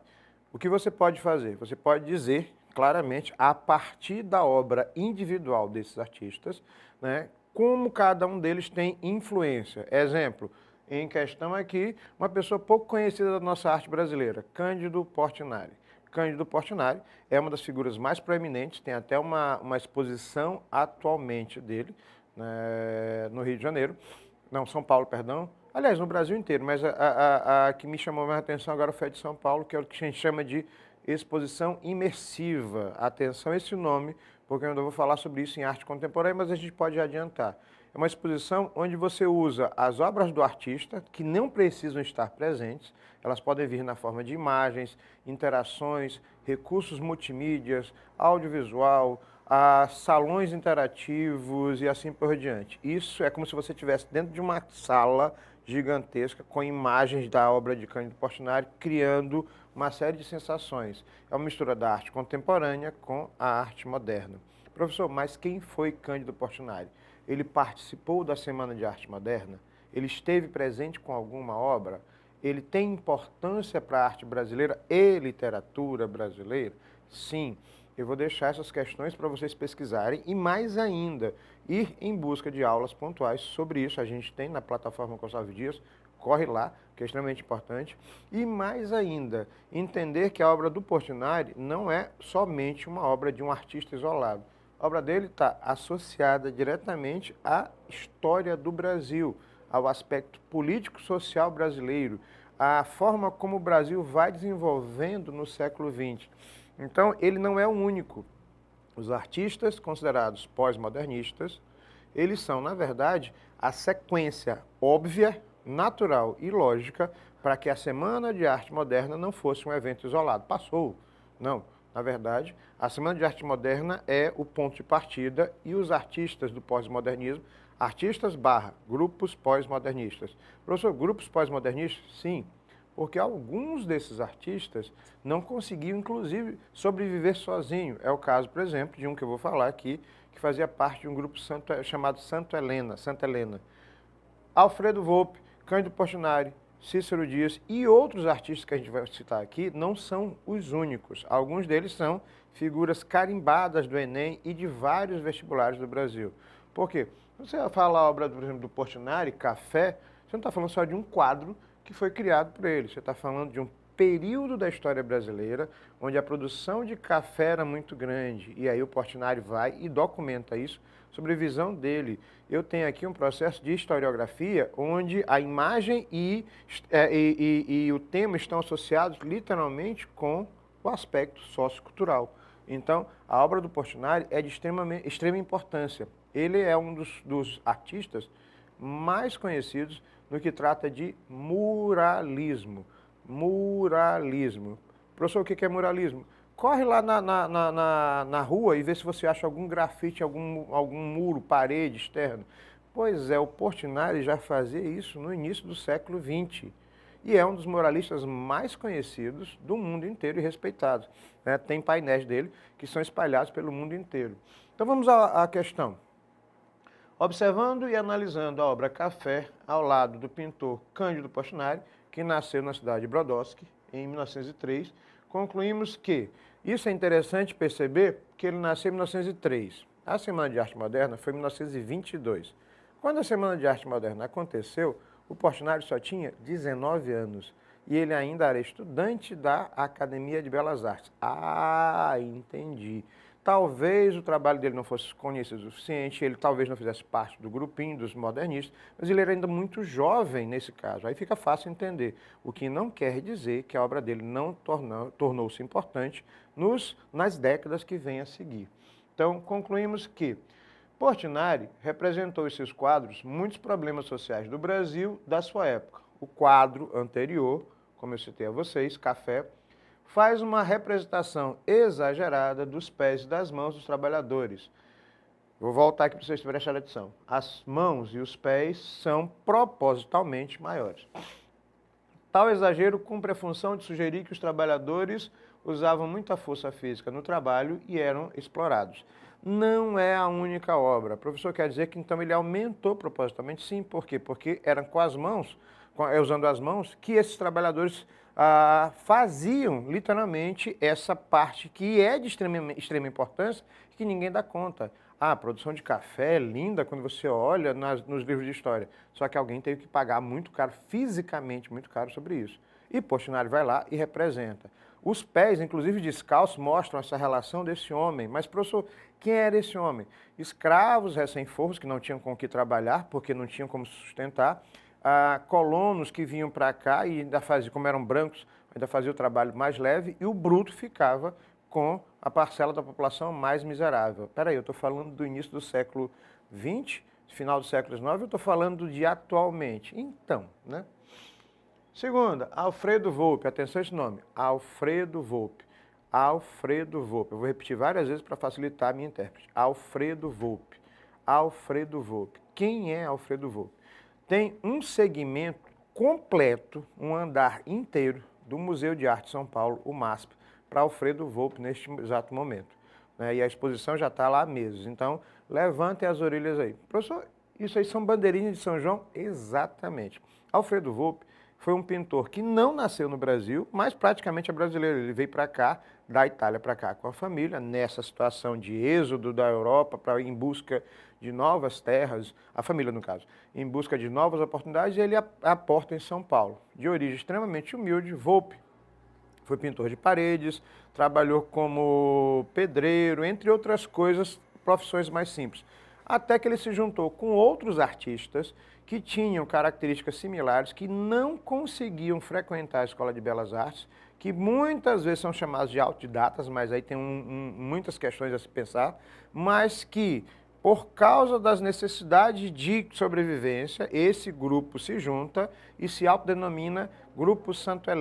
O que você pode fazer? Você pode dizer claramente, a partir da obra individual desses artistas, né, como cada um deles tem influência. Exemplo, em questão aqui, uma pessoa pouco conhecida da nossa arte brasileira, Cândido Portinari. Cândido Portinari é uma das figuras mais proeminentes, tem até uma exposição atualmente dele, né, no Rio de Janeiro, não, São Paulo, perdão, aliás, no Brasil inteiro, mas a que me chamou mais a atenção agora foi a de São Paulo, que é o que a gente chama de exposição imersiva. Atenção a esse nome, porque eu ainda vou falar sobre isso em arte contemporânea, mas a gente pode adiantar. É uma exposição onde você usa as obras do artista, que não precisam estar presentes, elas podem vir na forma de imagens, interações, recursos multimídias, audiovisual, salões interativos e assim por diante. Isso é como se você estivesse dentro de uma sala gigantesca com imagens da obra de Cândido Portinari, criando uma série de sensações. É uma mistura da arte contemporânea com a arte moderna. Professor, mas quem foi Cândido Portinari? Ele participou da Semana de Arte Moderna? Ele esteve presente com alguma obra? Ele tem importância para a arte brasileira e literatura brasileira? Sim. Eu vou deixar essas questões para vocês pesquisarem e, mais ainda, ir em busca de aulas pontuais sobre isso. A gente tem na plataforma Gonçalves Dias, corre lá, que é extremamente importante. E, mais ainda, entender que a obra do Portinari não é somente uma obra de um artista isolado. A obra dele está associada diretamente à história do Brasil, ao aspecto político-social brasileiro, à forma como o Brasil vai desenvolvendo no século XX. Então, ele não é o único. Os artistas considerados pós-modernistas, eles são, na verdade, a sequência óbvia, natural e lógica para que a Semana de Arte Moderna não fosse um evento isolado. Passou. Não. Na verdade, a Semana de Arte Moderna é o ponto de partida e os artistas do pós-modernismo, artistas / grupos pós-modernistas. Professor, grupos pós-modernistas? Sim. porque alguns desses artistas não conseguiam, inclusive, sobreviver sozinho. É o caso, por exemplo, de um que eu vou falar aqui, que fazia parte de um grupo chamado Santa Helena. Alfredo Volpi, Cândido Portinari, Cícero Dias e outros artistas que a gente vai citar aqui não são os únicos. Alguns deles são figuras carimbadas do Enem e de vários vestibulares do Brasil. Por quê? Você fala a obra, por exemplo, do Portinari, Café, você não está falando só de um quadro que foi criado por ele, você está falando de um período da história brasileira onde a produção de café era muito grande. E aí o Portinari vai e documenta isso sobre a visão dele. Eu tenho aqui um processo de historiografia onde a imagem e o tema estão associados literalmente com o aspecto sociocultural. Então, a obra do Portinari é de extrema importância. Ele é um dos artistas mais conhecidos no que trata de muralismo. Muralismo. Professor, o que é muralismo? Corre lá na rua e vê se você acha algum grafite, algum muro, parede externo. Pois é, o Portinari já fazia isso no início do século XX. E é um dos muralistas mais conhecidos do mundo inteiro e respeitados. Né? Tem painéis dele que são espalhados pelo mundo inteiro. Então vamos à questão. Observando e analisando a obra Café, ao lado do pintor Cândido Portinari, que nasceu na cidade de Brodowski, em 1903, concluímos que isso é interessante perceber que ele nasceu em 1903. A Semana de Arte Moderna foi em 1922. Quando a Semana de Arte Moderna aconteceu, o Portinari só tinha 19 anos e ele ainda era estudante da Academia de Belas Artes. Ah, entendi. Talvez o trabalho dele não fosse conhecido o suficiente, ele talvez não fizesse parte do grupinho dos modernistas, mas ele era ainda muito jovem nesse caso. Aí fica fácil entender, o que não quer dizer que a obra dele não tornou-se importante nas décadas que vêm a seguir. Então, concluímos que Portinari representou em seus quadros muitos problemas sociais do Brasil da sua época. O quadro anterior, como eu citei a vocês, Café, faz uma representação exagerada dos pés e das mãos dos trabalhadores. Vou voltar aqui para vocês prestarem atenção. As mãos e os pés são propositalmente maiores. Tal exagero cumpre a função de sugerir que os trabalhadores usavam muita força física no trabalho e eram explorados. Não é a única obra. O professor quer dizer que então ele aumentou propositalmente? Sim, por quê? Porque eram com as mãos, usando as mãos, que esses trabalhadores faziam literalmente essa parte que é de extrema importância e que ninguém dá conta. A produção de café é linda quando você olha nos livros de história, só que alguém teve que pagar muito caro, fisicamente muito caro sobre isso. E Portinari vai lá e representa. Os pés, inclusive descalços, mostram essa relação desse homem. Mas, professor, quem era esse homem? Escravos recém-forros que não tinham com o que trabalhar, porque não tinham como sustentar. Colonos que vinham para cá e ainda faziam, como eram brancos, ainda faziam o trabalho mais leve e o bruto ficava com a parcela da população mais miserável. Espera aí, eu estou falando do início do século XX, final do século XIX, eu estou falando de atualmente. Então, né? Segunda, Alfredo Volpi, atenção a esse nome, Alfredo Volpi. Alfredo Volpi, eu vou repetir várias vezes para facilitar a minha intérprete. Alfredo Volpi. Alfredo Volpi. Quem é Alfredo Volpi? Tem um segmento completo, um andar inteiro do Museu de Arte de São Paulo, o MASP, para Alfredo Volpi neste exato momento. E a exposição já está lá há meses. Então, levantem as orelhas aí. Professor, isso aí são bandeirinhas de São João? Exatamente. Alfredo Volpi foi um pintor que não nasceu no Brasil, mas praticamente é brasileiro. Ele veio para cá, da Itália para cá com a família, nessa situação de êxodo da Europa em busca de novas terras, a família no caso, em busca de novas oportunidades, e ele aporta em São Paulo. De origem extremamente humilde, Volpi foi pintor de paredes, trabalhou como pedreiro, entre outras coisas, profissões mais simples. Até que ele se juntou com outros artistas que tinham características similares, que não conseguiam frequentar a Escola de Belas Artes, que muitas vezes são chamados de autodidatas, mas aí tem muitas questões a se pensar, mas que Por causa das necessidades de sobrevivência, esse grupo se junta e se autodenomina Grupo Santa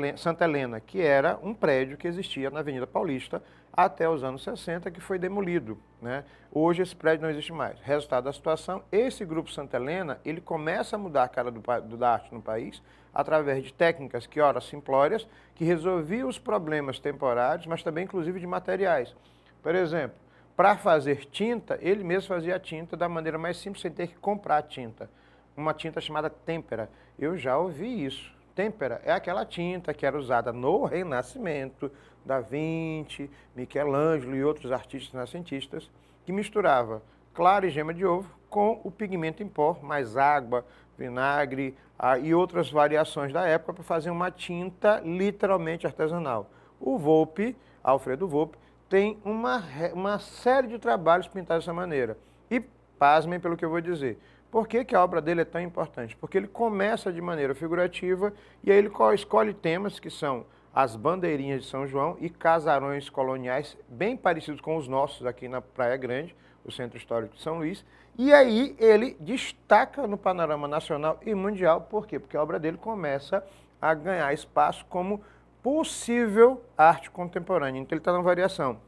Helena, que era um prédio que existia na Avenida Paulista até os anos 60, que foi demolido, né? Hoje esse prédio não existe mais. Resultado da situação, esse Grupo Santa Helena, ele começa a mudar a cara da arte no país através de técnicas que, ora, simplórias, que resolviam os problemas temporários, mas também, inclusive, de materiais. Por exemplo, para fazer tinta, ele mesmo fazia a tinta da maneira mais simples, sem ter que comprar tinta. Uma tinta chamada têmpera. Eu já ouvi isso. Têmpera é aquela tinta que era usada no Renascimento, Da Vinci, Michelangelo e outros artistas renascentistas, que misturava clara e gema de ovo com o pigmento em pó, mais água, vinagre e outras variações da época para fazer uma tinta literalmente artesanal. O Volpi, Alfredo Volpi, tem uma série de trabalhos pintados dessa maneira. E, pasmem pelo que eu vou dizer, por que a obra dele é tão importante? Porque ele começa de maneira figurativa e aí ele escolhe temas que são as bandeirinhas de São João e casarões coloniais bem parecidos com os nossos aqui na Praia Grande, o Centro Histórico de São Luís. E aí ele destaca no panorama nacional e mundial. Por quê? Porque a obra dele começa a ganhar espaço como possível arte contemporânea. Então ele está numa variação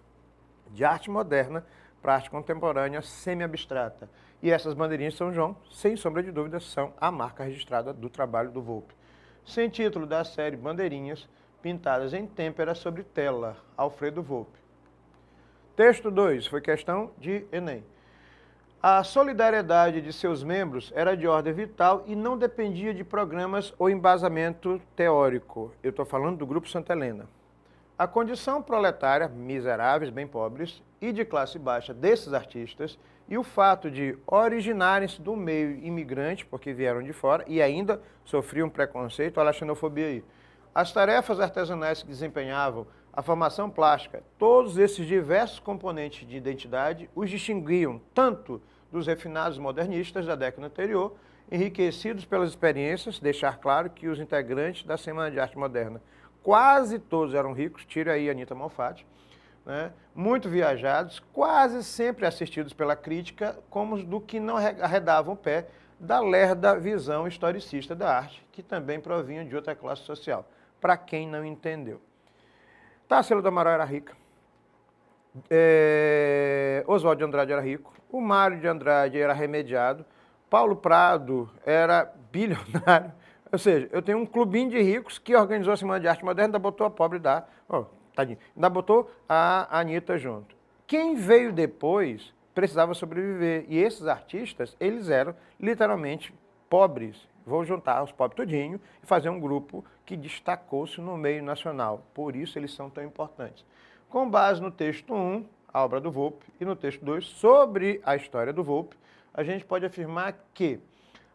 de arte moderna para arte contemporânea semi-abstrata. E essas bandeirinhas de São João, sem sombra de dúvida, são a marca registrada do trabalho do Volpi. Sem título da série Bandeirinhas, pintadas em têmpera sobre tela, Alfredo Volpi. Texto 2, foi questão de Enem. A solidariedade de seus membros era de ordem vital e não dependia de programas ou embasamento teórico. Eu estou falando do Grupo Santa Helena. A condição proletária, miseráveis, bem pobres, e de classe baixa desses artistas, e o fato de originarem-se do meio imigrante, porque vieram de fora, e ainda sofriam preconceito, olha a xenofobia aí. As tarefas artesanais que desempenhavam, a formação plástica, todos esses diversos componentes de identidade os distinguiam tanto dos refinados modernistas da década anterior, enriquecidos pelas experiências, deixar claro que os integrantes da Semana de Arte Moderna quase todos eram ricos, tira aí a Anita Malfatti, né? Muito viajados, quase sempre assistidos pela crítica, como os do que não arredavam o pé da lerda visão historicista da arte, que também provinha de outra classe social, para quem não entendeu. Tarsila do Amaral era rica, Oswaldo de Andrade era rico, o Mário de Andrade era remediado, Paulo Prado era bilionário. Ou seja, eu tenho um clubinho de ricos que organizou a Semana de Arte Moderna, ainda botou a pobre tadinho, ainda botou a Anitta junto. Quem veio depois precisava sobreviver, e esses artistas, eles eram literalmente pobres. Vou juntar os pobres todinho e fazer um grupo que destacou-se no meio nacional. Por isso eles são tão importantes. Com base no texto 1, a obra do Volpi, e no texto 2, sobre a história do Volpi, a gente pode afirmar que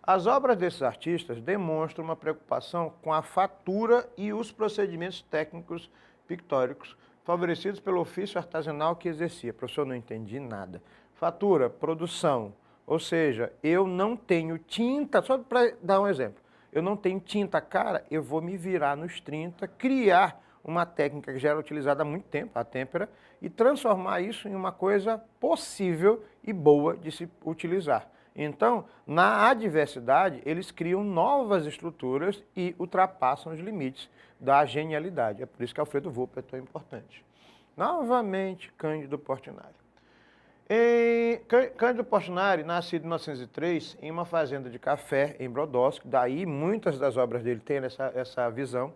as obras desses artistas demonstram uma preocupação com a fatura e os procedimentos técnicos pictóricos favorecidos pelo ofício artesanal que exercia. Professor, não entendi nada. Fatura, produção, ou seja, eu não tenho tinta, só para dar um exemplo, eu não tenho tinta cara, eu vou me virar nos 30, criar uma técnica que já era utilizada há muito tempo, a têmpera, e transformar isso em uma coisa possível e boa de se utilizar. Então, na adversidade, eles criam novas estruturas e ultrapassam os limites da genialidade. É por isso que Alfredo Volpi é tão importante. Novamente, Cândido Portinari. Cândido Portinari, nascido em 1903, em uma fazenda de café em Brodowski, daí muitas das obras dele têm essa visão,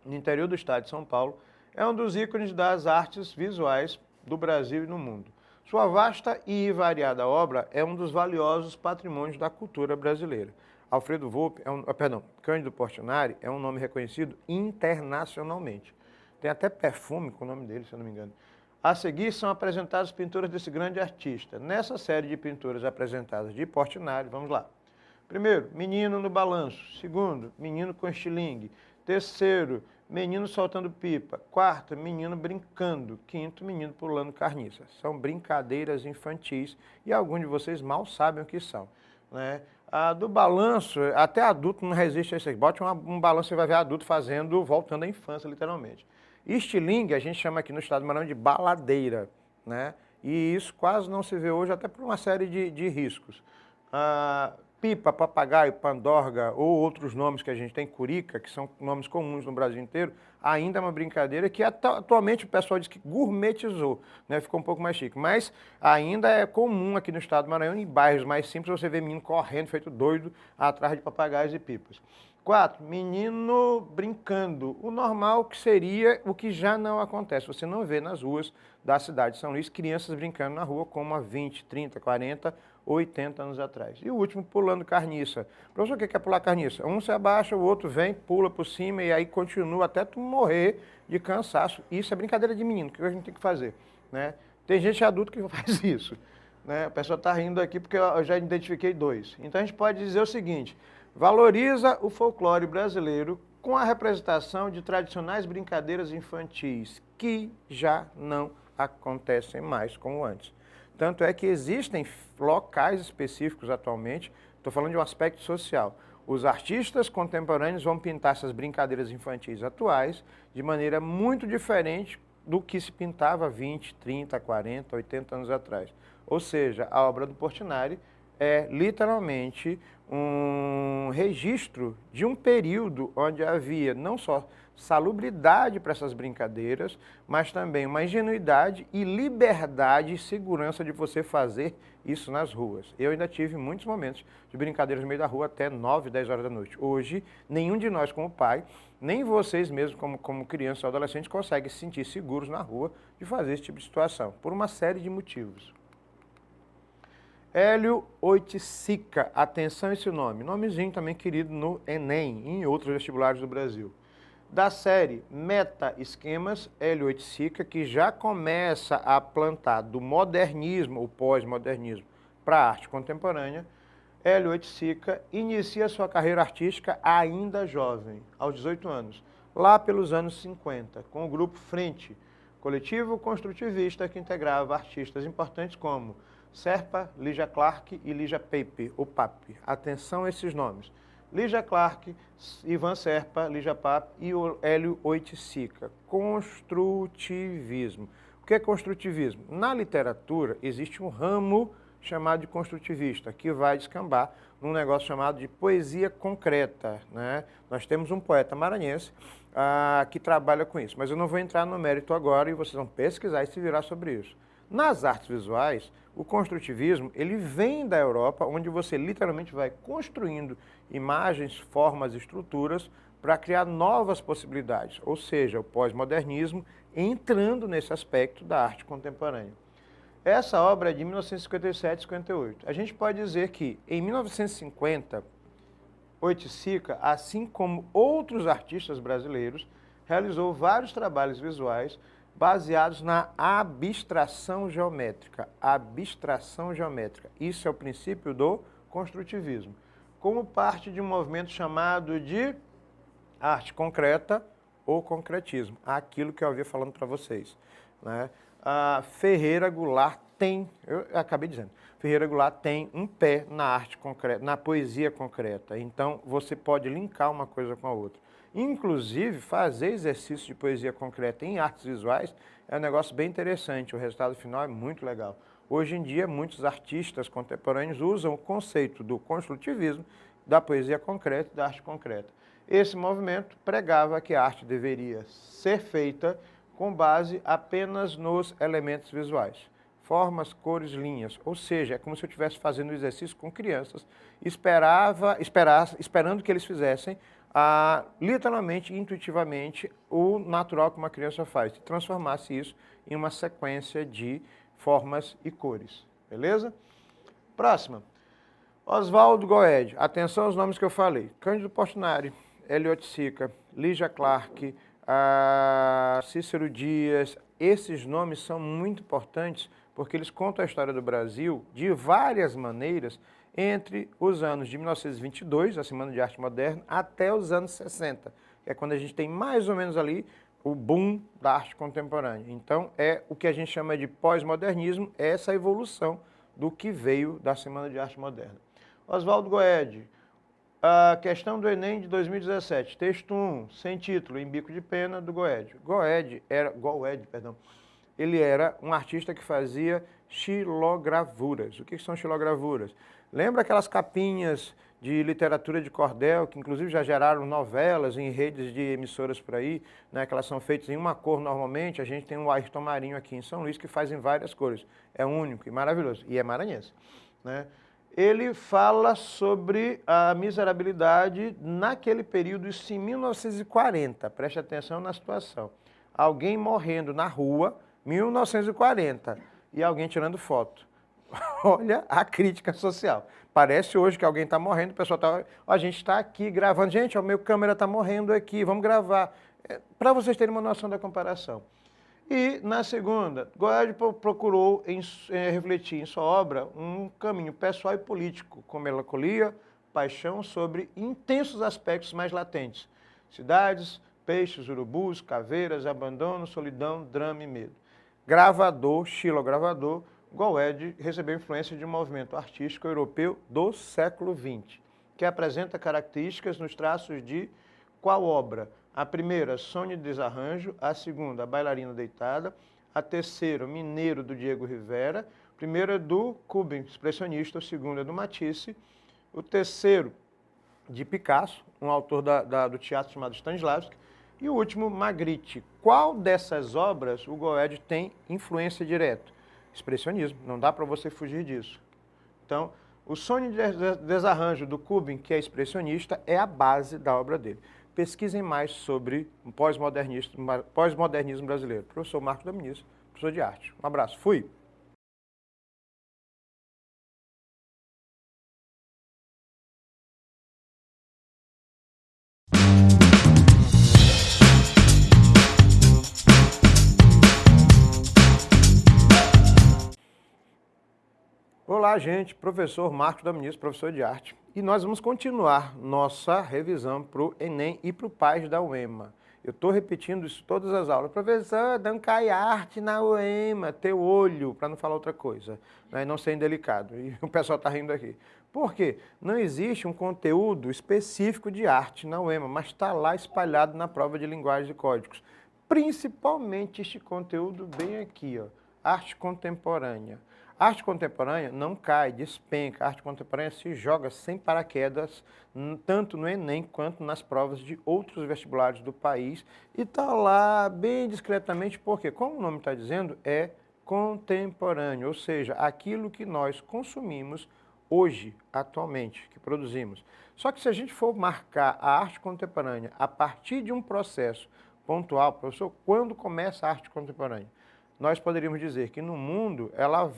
no interior do estado de São Paulo, é um dos ícones das artes visuais do Brasil e no mundo. Sua vasta e variada obra é um dos valiosos patrimônios da cultura brasileira. Alfredo Volpi, Cândido Portinari é um nome reconhecido internacionalmente. Tem até perfume com o nome dele, se eu não me engano. A seguir são apresentadas pinturas desse grande artista. Nessa série de pinturas apresentadas de Portinari, vamos lá. Primeiro, Menino no Balanço. Segundo, Menino com Estilingue. Terceiro, Menino soltando pipa. Quarto, Menino brincando. Quinto, Menino pulando carniça. São brincadeiras infantis e alguns de vocês mal sabem o que são, né? A do balanço, até adulto não resiste a isso aqui. Bote um balanço e vai ver adulto fazendo, voltando à infância, literalmente. Estilingue, a gente chama aqui no estado do Maranhão de baladeira, né? E isso quase não se vê hoje, até por uma série de riscos. Pipa, papagaio, pandorga ou outros nomes que a gente tem, curica, que são nomes comuns no Brasil inteiro, ainda é uma brincadeira que atualmente o pessoal diz que gourmetizou, né? Ficou um pouco mais chique. Mas ainda é comum aqui no estado do Maranhão, em bairros mais simples, você vê menino correndo, feito doido, atrás de papagaios e pipas. 4, menino brincando. O normal que seria o que já não acontece. Você não vê nas ruas da cidade de São Luís crianças brincando na rua como há 20, 30, 40, 80 anos atrás. E o último, pulando carniça. Professor, o que é pular carniça? Um se abaixa, o outro vem, pula por cima e aí continua até tu morrer de cansaço. Isso é brincadeira de menino, que a gente tem que fazer, né? Tem gente adulta que faz isso, né? A pessoa está rindo aqui porque eu já identifiquei 2. Então a gente pode dizer o seguinte: valoriza o folclore brasileiro com a representação de tradicionais brincadeiras infantis que já não acontecem mais como antes. Tanto é que existem locais específicos atualmente, estou falando de um aspecto social. Os artistas contemporâneos vão pintar essas brincadeiras infantis atuais de maneira muito diferente do que se pintava 20, 30, 40, 80 anos atrás. Ou seja, a obra do Portinari é literalmente um registro de um período onde havia não só salubridade para essas brincadeiras, mas também uma ingenuidade e liberdade e segurança de você fazer isso nas ruas. Eu ainda tive muitos momentos de brincadeiras no meio da rua até 9, 10 horas da noite. Hoje, nenhum de nós como pai, nem vocês mesmos como criança ou adolescente conseguem se sentir seguros na rua de fazer esse tipo de situação, por uma série de motivos. Hélio Oiticica, atenção esse nome, nomezinho também querido no Enem e em outros vestibulares do Brasil. Da série Meta-Esquemas, Hélio Oiticica, que já começa a plantar do modernismo, ou pós-modernismo, para a arte contemporânea. Hélio Oiticica inicia sua carreira artística ainda jovem, aos 18 anos, lá pelos anos 50, com o grupo Frente, coletivo construtivista que integrava artistas importantes como Serpa, Lígia Clark e Lígia Pape, ou Pape. Atenção a esses nomes. Lígia Clark, Ivan Serpa, Lígia Pape e Hélio Oiticica. Construtivismo. O que é construtivismo? Na literatura existe um ramo chamado de construtivista, que vai descambar num negócio chamado de poesia concreta, né? Nós temos um poeta maranhense que trabalha com isso, mas eu não vou entrar no mérito agora e vocês vão pesquisar e se virar sobre isso. Nas artes visuais, o construtivismo, ele vem da Europa, onde você literalmente vai construindo imagens, formas, estruturas para criar novas possibilidades, ou seja, o pós-modernismo entrando nesse aspecto da arte contemporânea. Essa obra é de 1957 e 58. A gente pode dizer que, em 1950, Oiticica, assim como outros artistas brasileiros, realizou vários trabalhos visuais baseados na abstração geométrica. Abstração geométrica. Isso é o princípio do construtivismo. Como parte de um movimento chamado de arte concreta ou concretismo. Aquilo que eu havia falando para vocês, né? Ferreira Goulart tem, eu acabei dizendo, Ferreira Goulart tem um pé na arte concreta, na poesia concreta. Então, você pode linkar uma coisa com a outra. Inclusive, fazer exercício de poesia concreta em artes visuais é um negócio bem interessante, o resultado final é muito legal. Hoje em dia, muitos artistas contemporâneos usam o conceito do construtivismo, da poesia concreta e da arte concreta. Esse movimento pregava que a arte deveria ser feita com base apenas nos elementos visuais, formas, cores, linhas, ou seja, é como se eu estivesse fazendo o exercício com crianças, esperando que eles fizessem literalmente, intuitivamente, o natural que uma criança faz, e transformasse isso em uma sequência de formas e cores, beleza? Próxima, Oswaldo Goede, atenção aos nomes que eu falei, Cândido Portinari, Hélio Oiticica, Lígia Clark, Cícero Dias, esses nomes são muito importantes porque eles contam a história do Brasil de várias maneiras entre os anos de 1922, a Semana de Arte Moderna, até os anos 60, que é quando a gente tem mais ou menos ali o boom da arte contemporânea. Então, é o que a gente chama de pós-modernismo, é essa evolução do que veio da Semana de Arte Moderna. Oswaldo Goede, a questão do Enem de 2017, texto 1, sem título, em bico de pena, do Goede. Goede ele era um artista que fazia xilogravuras. O que são xilogravuras? Lembra aquelas capinhas de literatura de cordel, que inclusive já geraram novelas em redes de emissoras por aí, né, que elas são feitas em uma cor normalmente. A gente tem um Ayrton Marinho aqui em São Luís que faz em várias cores. É único e maravilhoso, e é maranhense, né? Ele fala sobre a miserabilidade naquele período, isso em 1940, preste atenção na situação. Alguém morrendo na rua, 1940, e alguém tirando foto. Olha a crítica social. Parece hoje que alguém está morrendo, o pessoal está... A gente está aqui gravando. Gente, o meu câmera está morrendo aqui, vamos gravar. Para vocês terem uma noção da comparação. E, na segunda, Goethe procurou refletir em sua obra um caminho pessoal e político, com melancolia, paixão sobre intensos aspectos mais latentes. Cidades, peixes, urubus, caveiras, abandono, solidão, drama e medo. Gravador, xilogravador, Goethe recebeu influência de um movimento artístico europeu do século XX, que apresenta características nos traços de qual obra? A primeira, Sonho de Desarranjo, a segunda, Bailarina Deitada, a terceira, Mineiro, do Diego Rivera, a primeira do Kubin, expressionista, a segunda do Matisse, o terceiro de Picasso, um autor do teatro chamado Stanislavski, e o último, Magritte. Qual dessas obras o Goethe tem influência direta? Expressionismo, não dá para você fugir disso. Então, o Sonho de Desarranjo do Kubin, que é expressionista, é a base da obra dele. Pesquisem mais sobre o pós-modernismo brasileiro. Professor Marcos Dominici, professor de arte. Um abraço. Fui. Olá, gente. Professor Marcos Dominici, professor de arte. E nós vamos continuar nossa revisão para o Enem e para o PAS da UEMA. Eu estou repetindo isso todas as aulas. Professor, não cai arte na UEMA, teu olho, para não falar outra coisa, né? Não ser indelicado. E o pessoal está rindo aqui. Por quê? Não existe um conteúdo específico de arte na UEMA, mas está lá espalhado na prova de linguagem e códigos. Principalmente este conteúdo bem aqui, ó, arte contemporânea. Arte contemporânea não cai, despenca. A arte contemporânea se joga sem paraquedas, tanto no Enem quanto nas provas de outros vestibulares do país. E está lá bem discretamente, porque, como o nome está dizendo, é contemporâneo, ou seja, aquilo que nós consumimos hoje, atualmente, que produzimos. Só que se a gente for marcar a arte contemporânea a partir de um processo pontual, professor, quando começa a arte contemporânea? Nós poderíamos dizer que no mundo ela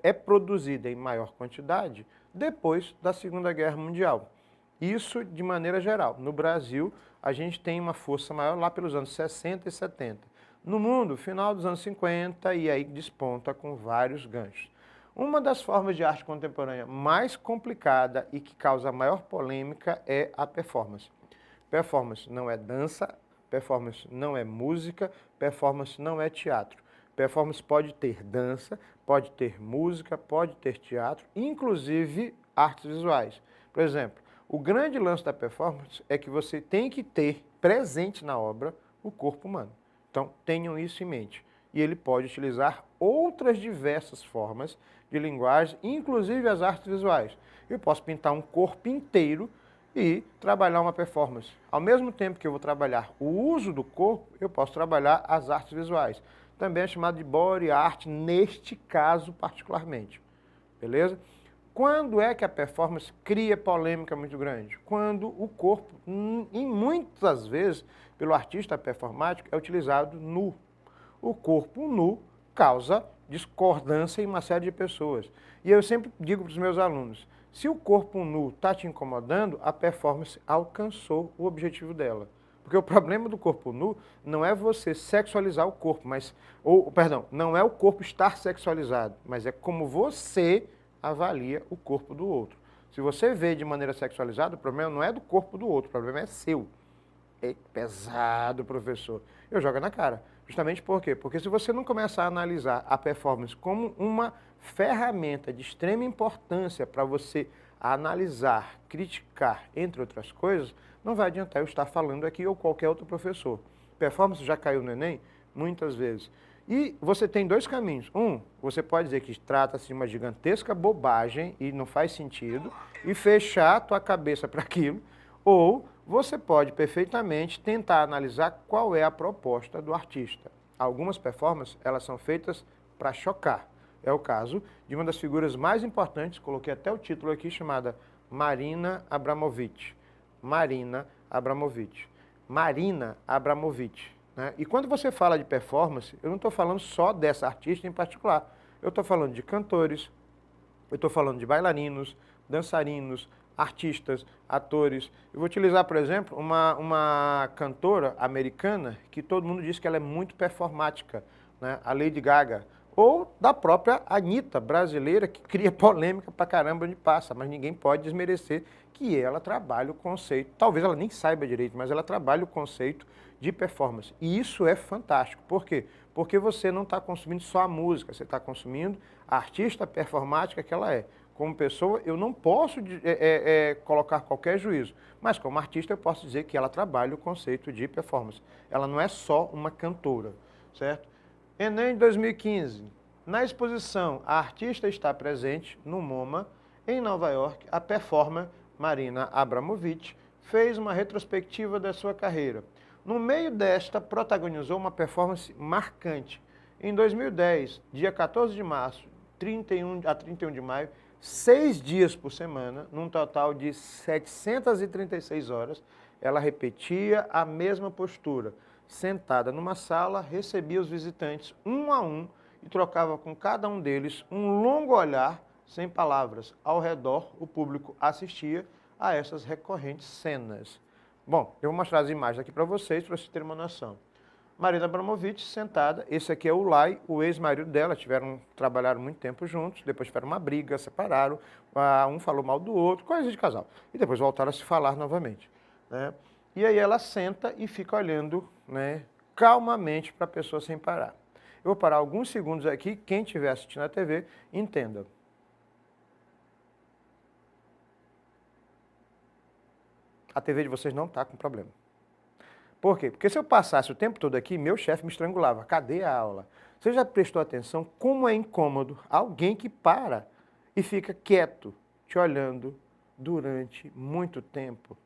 é produzida em maior quantidade depois da Segunda Guerra Mundial. Isso de maneira geral. No Brasil, a gente tem uma força maior lá pelos anos 60 e 70. No mundo, final dos anos 50, e aí desponta com vários ganchos. Uma das formas de arte contemporânea mais complicada e que causa maior polêmica é a performance. Performance não é dança, performance não é música, performance não é teatro. Performance pode ter dança, pode ter música, pode ter teatro, inclusive artes visuais. Por exemplo, o grande lance da performance é que você tem que ter presente na obra o corpo humano. Então, tenham isso em mente. E ele pode utilizar outras diversas formas de linguagem, inclusive as artes visuais. Eu posso pintar um corpo inteiro e trabalhar uma performance. Ao mesmo tempo que eu vou trabalhar o uso do corpo, eu posso trabalhar as artes visuais. Também é chamado de body art, neste caso particularmente. Beleza? Quando é que a performance cria polêmica muito grande? Quando o corpo, e muitas vezes, pelo artista performático, é utilizado nu. O corpo nu causa discordância em uma série de pessoas. E eu sempre digo para os meus alunos, se o corpo nu está te incomodando, a performance alcançou o objetivo dela. Porque o problema do corpo nu não é você sexualizar o corpo, não é o corpo estar sexualizado, mas é como você avalia o corpo do outro. Se você vê de maneira sexualizada, o problema não é do corpo do outro, o problema é seu. É pesado, professor. Eu jogo na cara. Justamente por quê? Porque se você não começar a analisar a performance como uma ferramenta de extrema importância para você analisar, criticar, entre outras coisas, não vai adiantar eu estar falando aqui ou qualquer outro professor. Performance já caiu no Enem? Muitas vezes. E você tem dois caminhos. Um, você pode dizer que trata-se de uma gigantesca bobagem e não faz sentido, e fechar a tua cabeça para aquilo. Ou você pode perfeitamente tentar analisar qual é a proposta do artista. Algumas performances, elas são feitas para chocar. É o caso de uma das figuras mais importantes, coloquei até o título aqui, chamada Marina Abramović. Marina Abramović. Marina Abramović. Né? E quando você fala de performance, eu não estou falando só dessa artista em particular. Eu estou falando de cantores, eu estou falando de bailarinos, dançarinos, artistas, atores. Eu vou utilizar, por exemplo, uma cantora americana que todo mundo diz que ela é muito performática, né? A Lady Gaga. Ou da própria Anitta, brasileira, que cria polêmica pra caramba onde passa, mas ninguém pode desmerecer que ela trabalha o conceito, talvez ela nem saiba direito, mas ela trabalha o conceito de performance. E isso é fantástico. Por quê? Porque você não está consumindo só a música, você está consumindo a artista performática que ela é. Como pessoa, eu não posso colocar qualquer juízo, mas como artista eu posso dizer que ela trabalha o conceito de performance. Ela não é só uma cantora, certo? Enem 2015. Na exposição, a artista está presente no MoMA, em Nova York. A performer Marina Abramović fez uma retrospectiva da sua carreira. No meio desta, protagonizou uma performance marcante. Em 2010, dia 14 de março a 31 de maio, 6 dias por semana, num total de 736 horas, ela repetia a mesma postura. Sentada numa sala, recebia os visitantes um a um e trocava com cada um deles um longo olhar sem palavras. Ao redor, o público assistia a essas recorrentes cenas. Bom, eu vou mostrar as imagens aqui para vocês terem uma noção. Marina Abramović sentada, esse aqui é o Lai, o ex-marido dela, trabalharam muito tempo juntos, depois tiveram uma briga, separaram, um falou mal do outro, coisa de casal. E depois voltaram a se falar novamente, né? E aí ela senta e fica olhando, né, calmamente para a pessoa sem parar. Eu vou parar alguns segundos aqui, quem estiver assistindo a TV, entenda. A TV de vocês não está com problema. Por quê? Porque se eu passasse o tempo todo aqui, meu chefe me estrangulava. Cadê a aula? Você já prestou atenção como é incômodo alguém que para e fica quieto, te olhando durante muito tempo?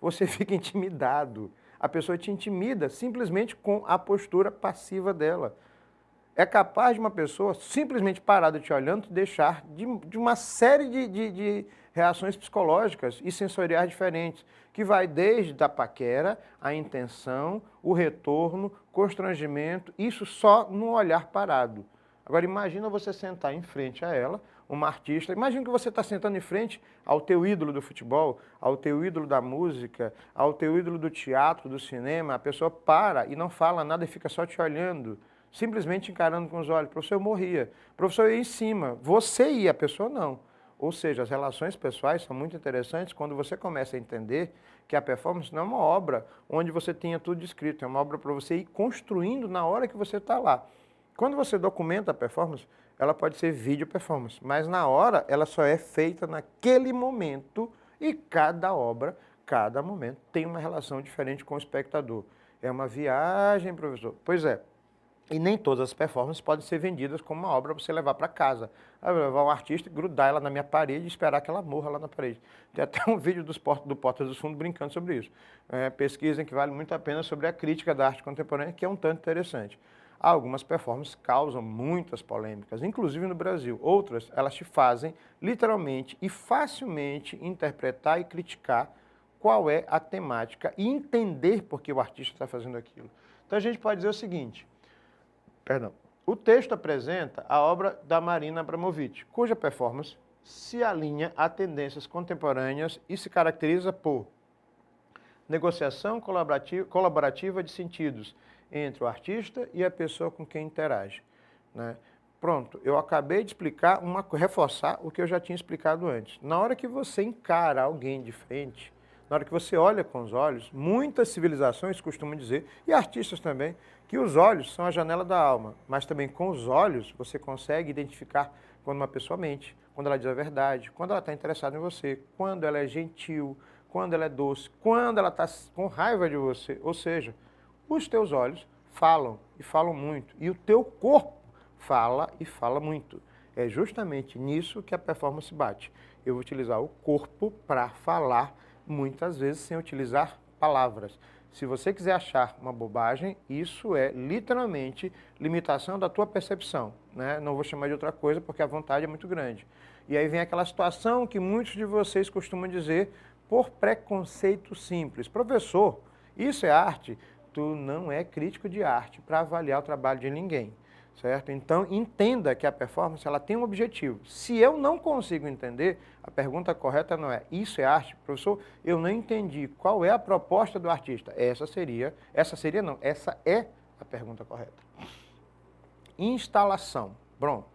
Você fica intimidado. A pessoa te intimida simplesmente com a postura passiva dela. É capaz de uma pessoa simplesmente parada te olhando te deixar de uma série de reações psicológicas e sensoriais diferentes, que vai desde a paquera, a intenção, o retorno, constrangimento, isso só no olhar parado. Agora imagina você sentar em frente a ela, uma artista, imagina que você está sentando em frente ao teu ídolo do futebol, ao teu ídolo da música, ao teu ídolo do teatro, do cinema, a pessoa para e não fala nada e fica só te olhando, simplesmente encarando com os olhos. O professor morria, o professor ia em cima, você ia, a pessoa não. Ou seja, as relações pessoais são muito interessantes quando você começa a entender que a performance não é uma obra onde você tenha tudo escrito, é uma obra para você ir construindo na hora que você está lá. Quando você documenta a performance, ela pode ser vídeo performance, mas na hora ela só é feita naquele momento e cada obra, cada momento tem uma relação diferente com o espectador. É uma viagem, professor. Pois é. E nem todas as performances podem ser vendidas como uma obra para você levar para casa. Eu vou levar um artista e grudar ela na minha parede e esperar que ela morra lá na parede. Tem até um vídeo do Portas dos Fundos brincando sobre isso. Pesquisem que vale muito a pena sobre a crítica da arte contemporânea, que é um tanto interessante. Algumas performances causam muitas polêmicas, inclusive no Brasil. Outras, elas te fazem literalmente e facilmente interpretar e criticar qual é a temática e entender por que o artista está fazendo aquilo. Então a gente pode dizer o seguinte, o texto apresenta a obra da Marina Abramović, cuja performance se alinha a tendências contemporâneas e se caracteriza por negociação colaborativa de sentidos entre o artista e a pessoa com quem interage, né? Pronto, eu acabei de explicar, reforçar o que eu já tinha explicado antes. Na hora que você encara alguém de frente, na hora que você olha com os olhos, muitas civilizações costumam dizer, e artistas também, que os olhos são a janela da alma, mas também com os olhos você consegue identificar quando uma pessoa mente, quando ela diz a verdade, quando ela está interessada em você, quando ela é gentil, quando ela é doce, quando ela está com raiva de você. Ou seja, os teus olhos falam, e falam muito. E o teu corpo fala e fala muito. É justamente nisso que a performance bate. Eu vou utilizar o corpo para falar, muitas vezes sem utilizar palavras. Se você quiser achar uma bobagem, isso é literalmente limitação da tua percepção, né? Não vou chamar de outra coisa porque a vontade é muito grande. E aí vem aquela situação que muitos de vocês costumam dizer por preconceito simples. Professor, isso é arte? Tu não é crítico de arte para avaliar o trabalho de ninguém, certo? Então, entenda que a performance ela tem um objetivo. Se eu não consigo entender, a pergunta correta não é isso é arte? Professor, eu não entendi qual é a proposta do artista. Essa é a pergunta correta. Instalação. Bom,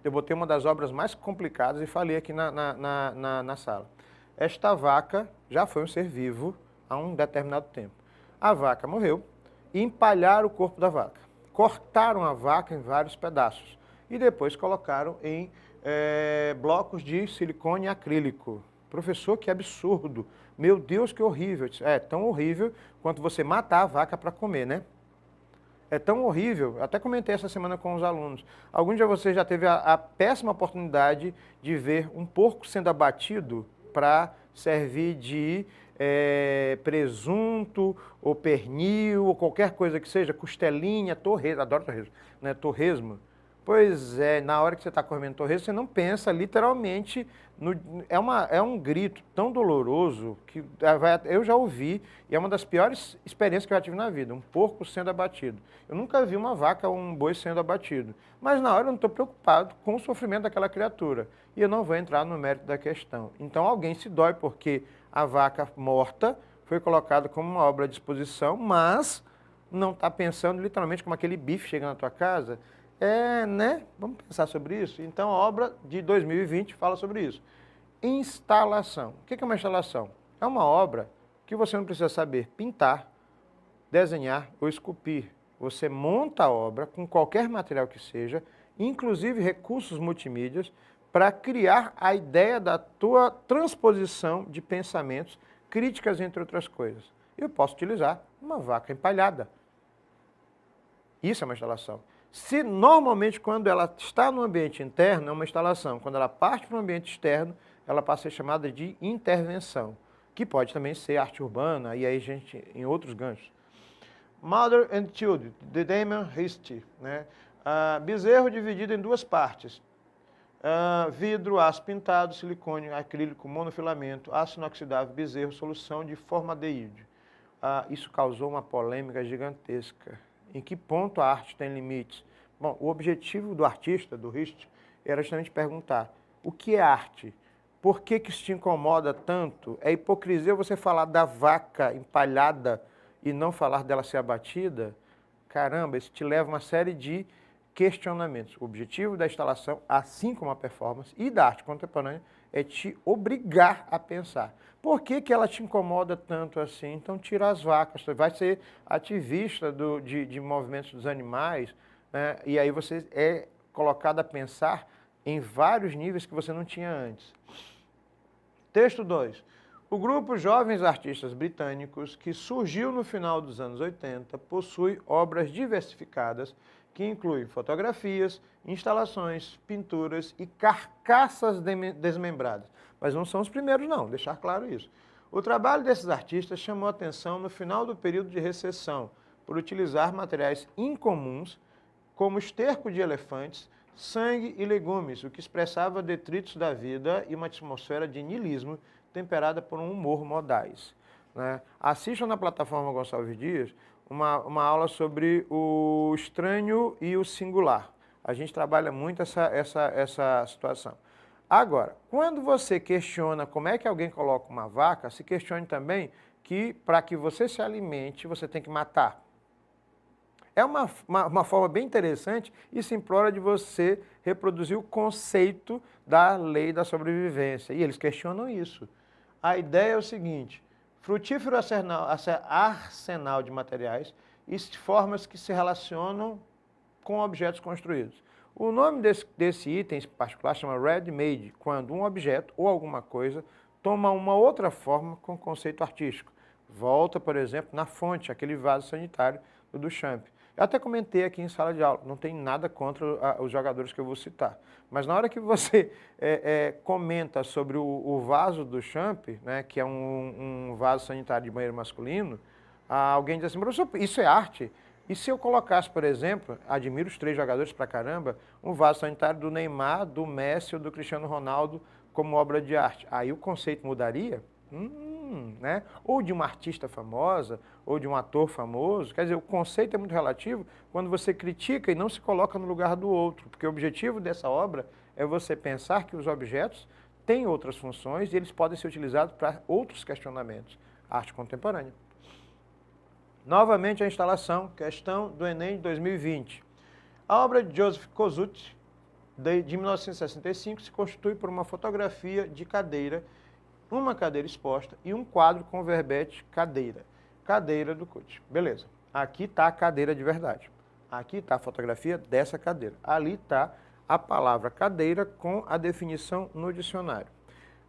eu botei uma das obras mais complicadas e falei aqui na sala. Esta vaca já foi um ser vivo há um determinado tempo. A vaca morreu e empalharam o corpo da vaca. Cortaram a vaca em vários pedaços e depois colocaram em blocos de silicone acrílico. Professor, que absurdo! Meu Deus, que horrível! É tão horrível quanto você matar a vaca para comer, né? É tão horrível, até comentei essa semana com os alunos. Algum dia você já teve a péssima oportunidade de ver um porco sendo abatido para servir de presunto, ou pernil, ou qualquer coisa que seja, costelinha, torresmo, adoro torresmo, né? Torresmo. Pois é, na hora que você está comendo torresmo, você não pensa literalmente, é um grito tão doloroso que eu já ouvi, e é uma das piores experiências que eu já tive na vida, um porco sendo abatido. Eu nunca vi uma vaca ou um boi sendo abatido, mas na hora eu não estou preocupado com o sofrimento daquela criatura, e eu não vou entrar no mérito da questão. Então alguém se dói porque a vaca morta foi colocada como uma obra à disposição, mas não está pensando literalmente como aquele bife chega na tua casa. Né? Vamos pensar sobre isso? Então, a obra de 2020 fala sobre isso. Instalação. O que é uma instalação? É uma obra que você não precisa saber pintar, desenhar ou esculpir. Você monta a obra com qualquer material que seja, inclusive recursos multimídias, para criar a ideia da tua transposição de pensamentos, críticas, entre outras coisas. Eu posso utilizar uma vaca empalhada. Isso é uma instalação. Se normalmente quando ela está no ambiente interno é uma instalação, quando ela parte para o ambiente externo, ela passa a ser chamada de intervenção, que pode também ser arte urbana, e aí gente em outros ganchos. Mother and Child, de Damien Hirst, né? Bezerro dividido em duas partes. Vidro, aço pintado, silicone, acrílico, monofilamento, aço inoxidável, bezerro, solução de formaldeíde. Isso causou uma polêmica gigantesca. Em que ponto a arte tem limites? Bom, o objetivo do artista, do Hirst, era justamente perguntar: o que é arte? Por que isso te incomoda tanto? É hipocrisia você falar da vaca empalhada e não falar dela ser abatida? Caramba, isso te leva a uma série de questionamentos. O objetivo da instalação, assim como a performance e da arte contemporânea, é te obrigar a pensar. Por que ela te incomoda tanto assim? Então tira as vacas, você vai ser ativista de movimentos dos animais, né? E aí você é colocado a pensar em vários níveis que você não tinha antes. Texto 2. O grupo Jovens Artistas Britânicos, que surgiu no final dos anos 80, possui obras diversificadas que incluem fotografias, instalações, pinturas e carcaças desmembradas. Mas não são os primeiros não, deixar claro isso. O trabalho desses artistas chamou a atenção no final do período de recessão, por utilizar materiais incomuns, como esterco de elefantes, sangue e legumes, o que expressava detritos da vida e uma atmosfera de niilismo temperada por um humor modais, né? Assistam na plataforma Gonçalves Dias uma aula sobre o estranho e o singular. A gente trabalha muito essa situação. Agora, quando você questiona como é que alguém coloca uma vaca, se questione também que para que você se alimente, você tem que matar. É uma forma bem interessante e simplória de você reproduzir o conceito da lei da sobrevivência. E eles questionam isso. A ideia é o seguinte: frutífero arsenal de materiais e formas que se relacionam com objetos construídos. O nome desse item em particular chama ready-made, quando um objeto ou alguma coisa toma uma outra forma com conceito artístico. Volta, por exemplo, na fonte, aquele vaso sanitário do Duchamp. Eu até comentei aqui em sala de aula, não tem nada contra os jogadores que eu vou citar. Mas na hora que você comenta sobre o vaso do Champ, né, que é um vaso sanitário de banheiro masculino, alguém diz assim, professor, isso é arte? E se eu colocasse, por exemplo, admiro os 3 jogadores pra caramba, um vaso sanitário do Neymar, do Messi ou do Cristiano Ronaldo como obra de arte? Aí o conceito mudaria? Né? Ou de uma artista famosa, ou de um ator famoso. Quer dizer, o conceito é muito relativo quando você critica e não se coloca no lugar do outro, porque o objetivo dessa obra é você pensar que os objetos têm outras funções e eles podem ser utilizados para outros questionamentos. Arte contemporânea. Novamente a instalação, questão do Enem de 2020. A obra de Joseph Kosuth, de 1965, se constitui por uma fotografia de cadeira, uma cadeira exposta e um quadro com o verbete cadeira. Cadeira do Kosuth. Beleza. Aqui está a cadeira de verdade. Aqui está a fotografia dessa cadeira. Ali está a palavra cadeira com a definição no dicionário.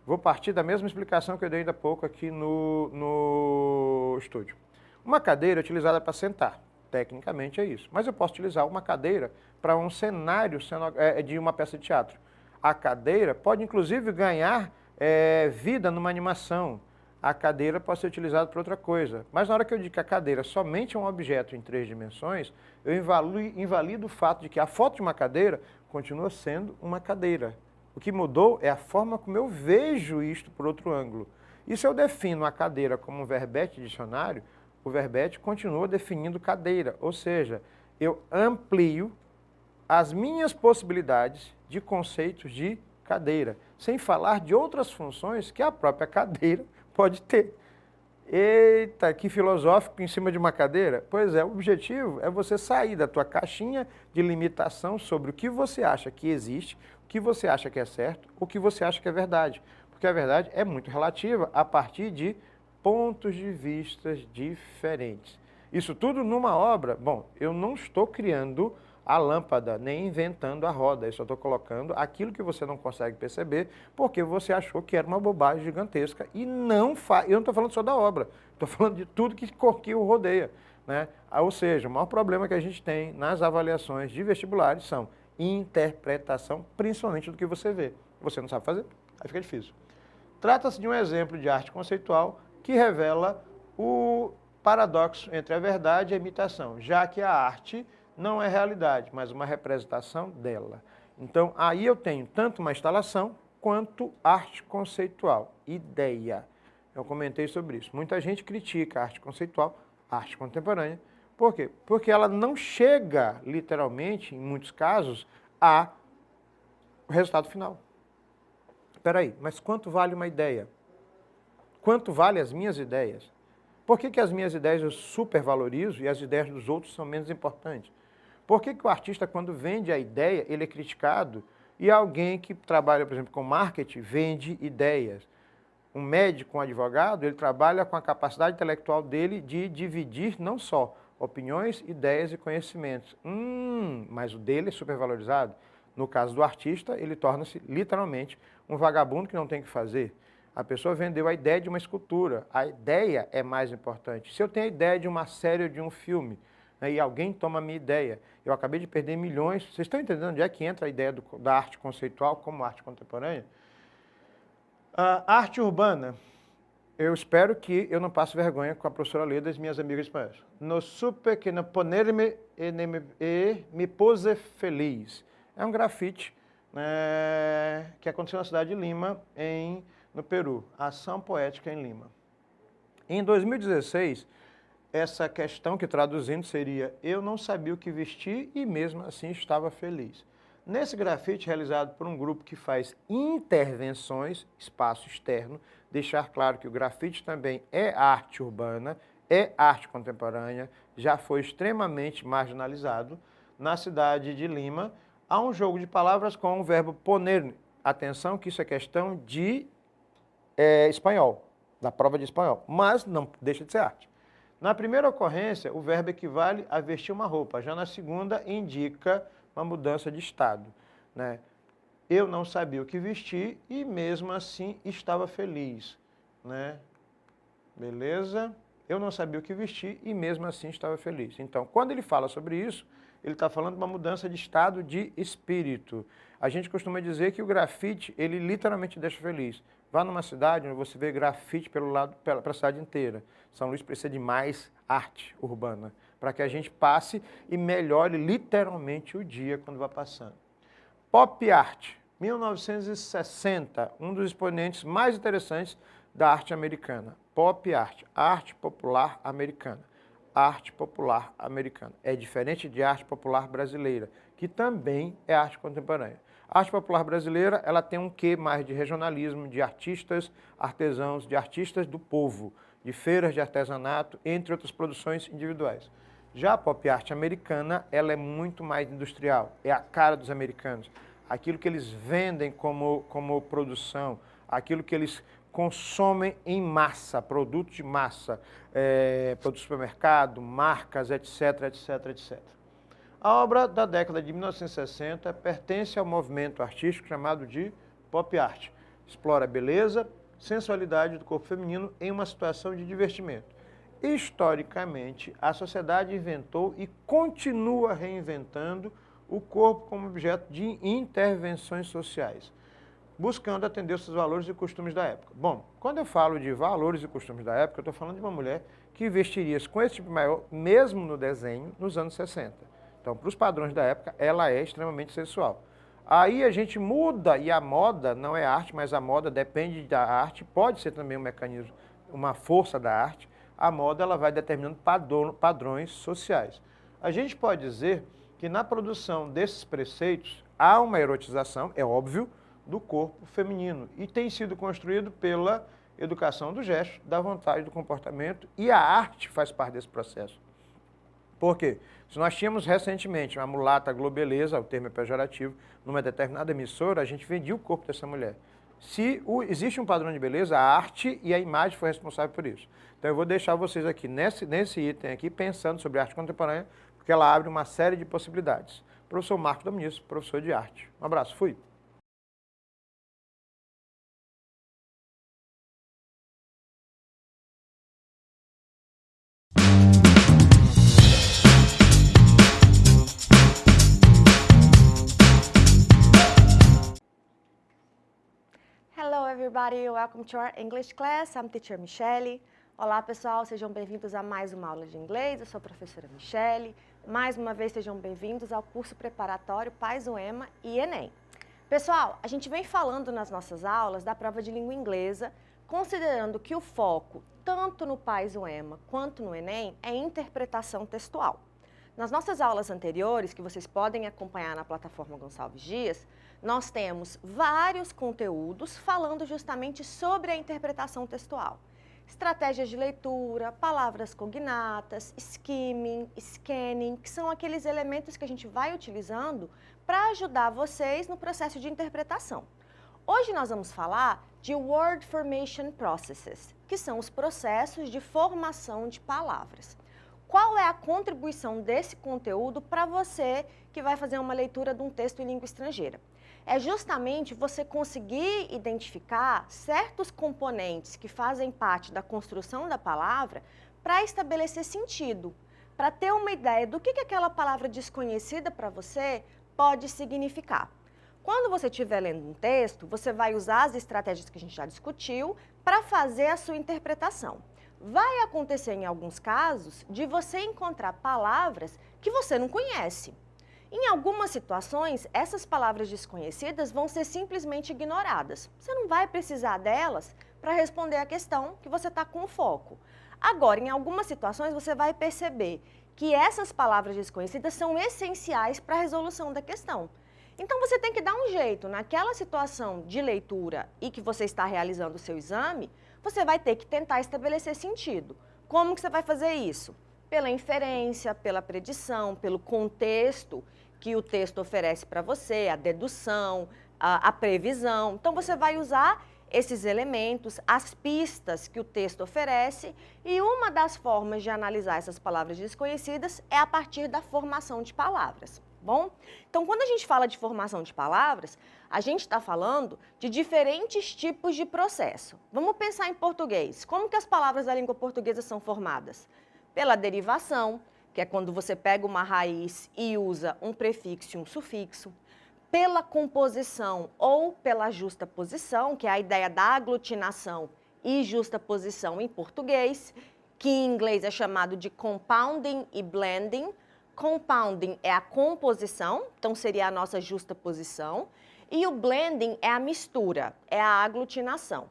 Vou partir da mesma explicação que eu dei ainda há pouco aqui no estúdio. Uma cadeira é utilizada para sentar, tecnicamente é isso. Mas eu posso utilizar uma cadeira para um cenário de uma peça de teatro. A cadeira pode inclusive ganhar vida numa animação. A cadeira pode ser utilizada para outra coisa. Mas na hora que eu digo que a cadeira somente é um objeto em 3 dimensões, eu invalido o fato de que a foto de uma cadeira continua sendo uma cadeira. O que mudou é a forma como eu vejo isto por outro ângulo. E se eu defino a cadeira como um verbete de dicionário, o verbete continua definindo cadeira, ou seja, eu amplio as minhas possibilidades de conceitos de cadeira, sem falar de outras funções que a própria cadeira pode ter. Eita, que filosófico em cima de uma cadeira? Pois é, o objetivo é você sair da tua caixinha de limitação sobre o que você acha que existe, o que você acha que é certo, o que você acha que é verdade. Porque a verdade é muito relativa a partir de pontos de vista diferentes. Isso tudo numa obra, bom, eu não estou criando a lâmpada, nem inventando a roda, eu só estou colocando aquilo que você não consegue perceber, porque você achou que era uma bobagem gigantesca e não faz. Eu não estou falando só da obra, estou falando de tudo que o rodeia, né? Ou seja, o maior problema que a gente tem nas avaliações de vestibulares são interpretação, principalmente do que você vê. Você não sabe fazer, aí fica difícil. Trata-se de um exemplo de arte conceitual que revela o paradoxo entre a verdade e a imitação, já que a arte não é realidade, mas uma representação dela. Então, aí eu tenho tanto uma instalação quanto arte conceitual, ideia. Eu comentei sobre isso. Muita gente critica a arte conceitual, a arte contemporânea. Por quê? Porque ela não chega, literalmente, em muitos casos, ao resultado final. Espera aí, mas quanto vale uma ideia? Quanto vale as minhas ideias? Por que as minhas ideias eu supervalorizo e as ideias dos outros são menos importantes? Por que o artista, quando vende a ideia, ele é criticado e alguém que trabalha, por exemplo, com marketing, vende ideias? Um médico, um advogado, ele trabalha com a capacidade intelectual dele de dividir não só opiniões, ideias e conhecimentos. Mas o dele é supervalorizado. No caso do artista, ele torna-se literalmente um vagabundo que não tem o que fazer. A pessoa vendeu a ideia de uma escultura. A ideia é mais importante. Se eu tenho a ideia de uma série ou de um filme, né, e alguém toma a minha ideia, eu acabei de perder milhões. Vocês estão entendendo onde é que entra a ideia da arte conceitual como arte contemporânea? A arte urbana. Eu espero que eu não passe vergonha com a professora Leda e as minhas amigas espanholas. No supe que no poner-me e me pose feliz. É um grafite, né, que aconteceu na cidade de Lima, no Peru. Ação poética em Lima. Em 2016, essa questão que traduzindo seria: eu não sabia o que vestir e mesmo assim estava feliz. Nesse grafite realizado por um grupo que faz intervenções, espaço externo, deixar claro que o grafite também é arte urbana, é arte contemporânea, já foi extremamente marginalizado. Na cidade de Lima, há um jogo de palavras com o verbo poner. Atenção que isso é questão de espanhol, da prova de espanhol, mas não deixa de ser arte. Na primeira ocorrência, o verbo equivale a vestir uma roupa, já na segunda indica uma mudança de estado, né? Eu não sabia o que vestir e mesmo assim estava feliz, né? Beleza? eu não sabia o que vestir e mesmo assim estava feliz. Então, quando ele fala sobre isso, ele está falando de uma mudança de estado de espírito. A gente costuma dizer que o grafite, ele literalmente deixa feliz. Vá numa cidade onde você vê grafite pela a cidade inteira. São Luís precisa de mais arte urbana, para que a gente passe e melhore literalmente o dia quando vai passando. Pop art, 1960, um dos exponentes mais interessantes da arte americana. Pop art, arte popular americana. Arte popular americana. É diferente de arte popular brasileira, que também é arte contemporânea. A arte popular brasileira, ela tem um quê mais de regionalismo, de artistas, artesãos, de artistas do povo, de feiras de artesanato, entre outras produções individuais. Já a pop art americana, ela é muito mais industrial, é a cara dos americanos. Aquilo que eles vendem como produção, aquilo que eles consomem em massa, produtos de massa, produtos de supermercado, marcas, etc, etc, etc. A obra da década de 1960 pertence ao movimento artístico chamado de pop art. Explora a beleza, sensualidade do corpo feminino em uma situação de divertimento. Historicamente, a sociedade inventou e continua reinventando o corpo como objeto de intervenções sociais, buscando atender os seus valores e costumes da época. Bom, quando eu falo de valores e costumes da época, eu estou falando de uma mulher que vestiria com esse tipo de maiô, mesmo no desenho, nos anos 60. Então, para os padrões da época, ela é extremamente sensual. Aí a gente muda, e a moda não é arte, mas a moda depende da arte, pode ser também um mecanismo, uma força da arte. A moda ela vai determinando padrões sociais. A gente pode dizer que na produção desses preceitos há uma erotização, é óbvio, do corpo feminino e tem sido construído pela educação do gesto, da vontade, do comportamento, e a arte faz parte desse processo. Por quê? Se nós tínhamos recentemente uma mulata globeleza, o termo é pejorativo, numa determinada emissora, a gente vendia o corpo dessa mulher. Se existe um padrão de beleza, a arte e a imagem foi responsável por isso. Então eu vou deixar vocês aqui nesse item aqui pensando sobre arte contemporânea, porque ela abre uma série de possibilidades. Professor Marcos Domingos, professor de arte. Um abraço, fui. Hello everybody, welcome to our English class. I'm teacher Michele. Olá pessoal, sejam bem-vindos a mais uma aula de inglês. Eu sou a professora Michele. Mais uma vez sejam bem-vindos ao curso preparatório PAIS UEMA e ENEM. Pessoal, a gente vem falando nas nossas aulas da prova de língua inglesa, considerando que o foco, tanto no PAIS UEMA quanto no ENEM, é interpretação textual. Nas nossas aulas anteriores, que vocês podem acompanhar na plataforma Gonçalves Dias, nós temos vários conteúdos falando justamente sobre a interpretação textual. Estratégias de leitura, palavras cognatas, skimming, scanning, que são aqueles elementos que a gente vai utilizando para ajudar vocês no processo de interpretação. Hoje nós vamos falar de Word Formation Processes, que são os processos de formação de palavras. Qual é a contribuição desse conteúdo para você que vai fazer uma leitura de um texto em língua estrangeira? É justamente você conseguir identificar certos componentes que fazem parte da construção da palavra para estabelecer sentido, para ter uma ideia do que aquela palavra desconhecida para você pode significar. Quando você estiver lendo um texto, você vai usar as estratégias que a gente já discutiu para fazer a sua interpretação. Vai acontecer em alguns casos de você encontrar palavras que você não conhece. Em algumas situações, essas palavras desconhecidas vão ser simplesmente ignoradas. Você não vai precisar delas para responder a questão que você está com foco. Agora, em algumas situações, você vai perceber que essas palavras desconhecidas são essenciais para a resolução da questão. Então, você tem que dar um jeito. Naquela situação de leitura e que você está realizando o seu exame, você vai ter que tentar estabelecer sentido. Como que você vai fazer isso? Pela inferência, pela predição, pelo contexto que o texto oferece para você, a dedução, a previsão. Então, você vai usar esses elementos, as pistas que o texto oferece, e uma das formas de analisar essas palavras desconhecidas é a partir da formação de palavras. bom? Então, quando a gente fala de formação de palavras, a gente está falando de diferentes tipos de processo. Vamos pensar em português. Como que as palavras da língua portuguesa são formadas? Pela derivação, que é quando você pega uma raiz e usa um prefixo e um sufixo. Pela composição ou pela justaposição, que é a ideia da aglutinação e justaposição em português, que em inglês é chamado de compounding e blending. Compounding é a composição, então seria a nossa justaposição, e o blending é a mistura, é a aglutinação.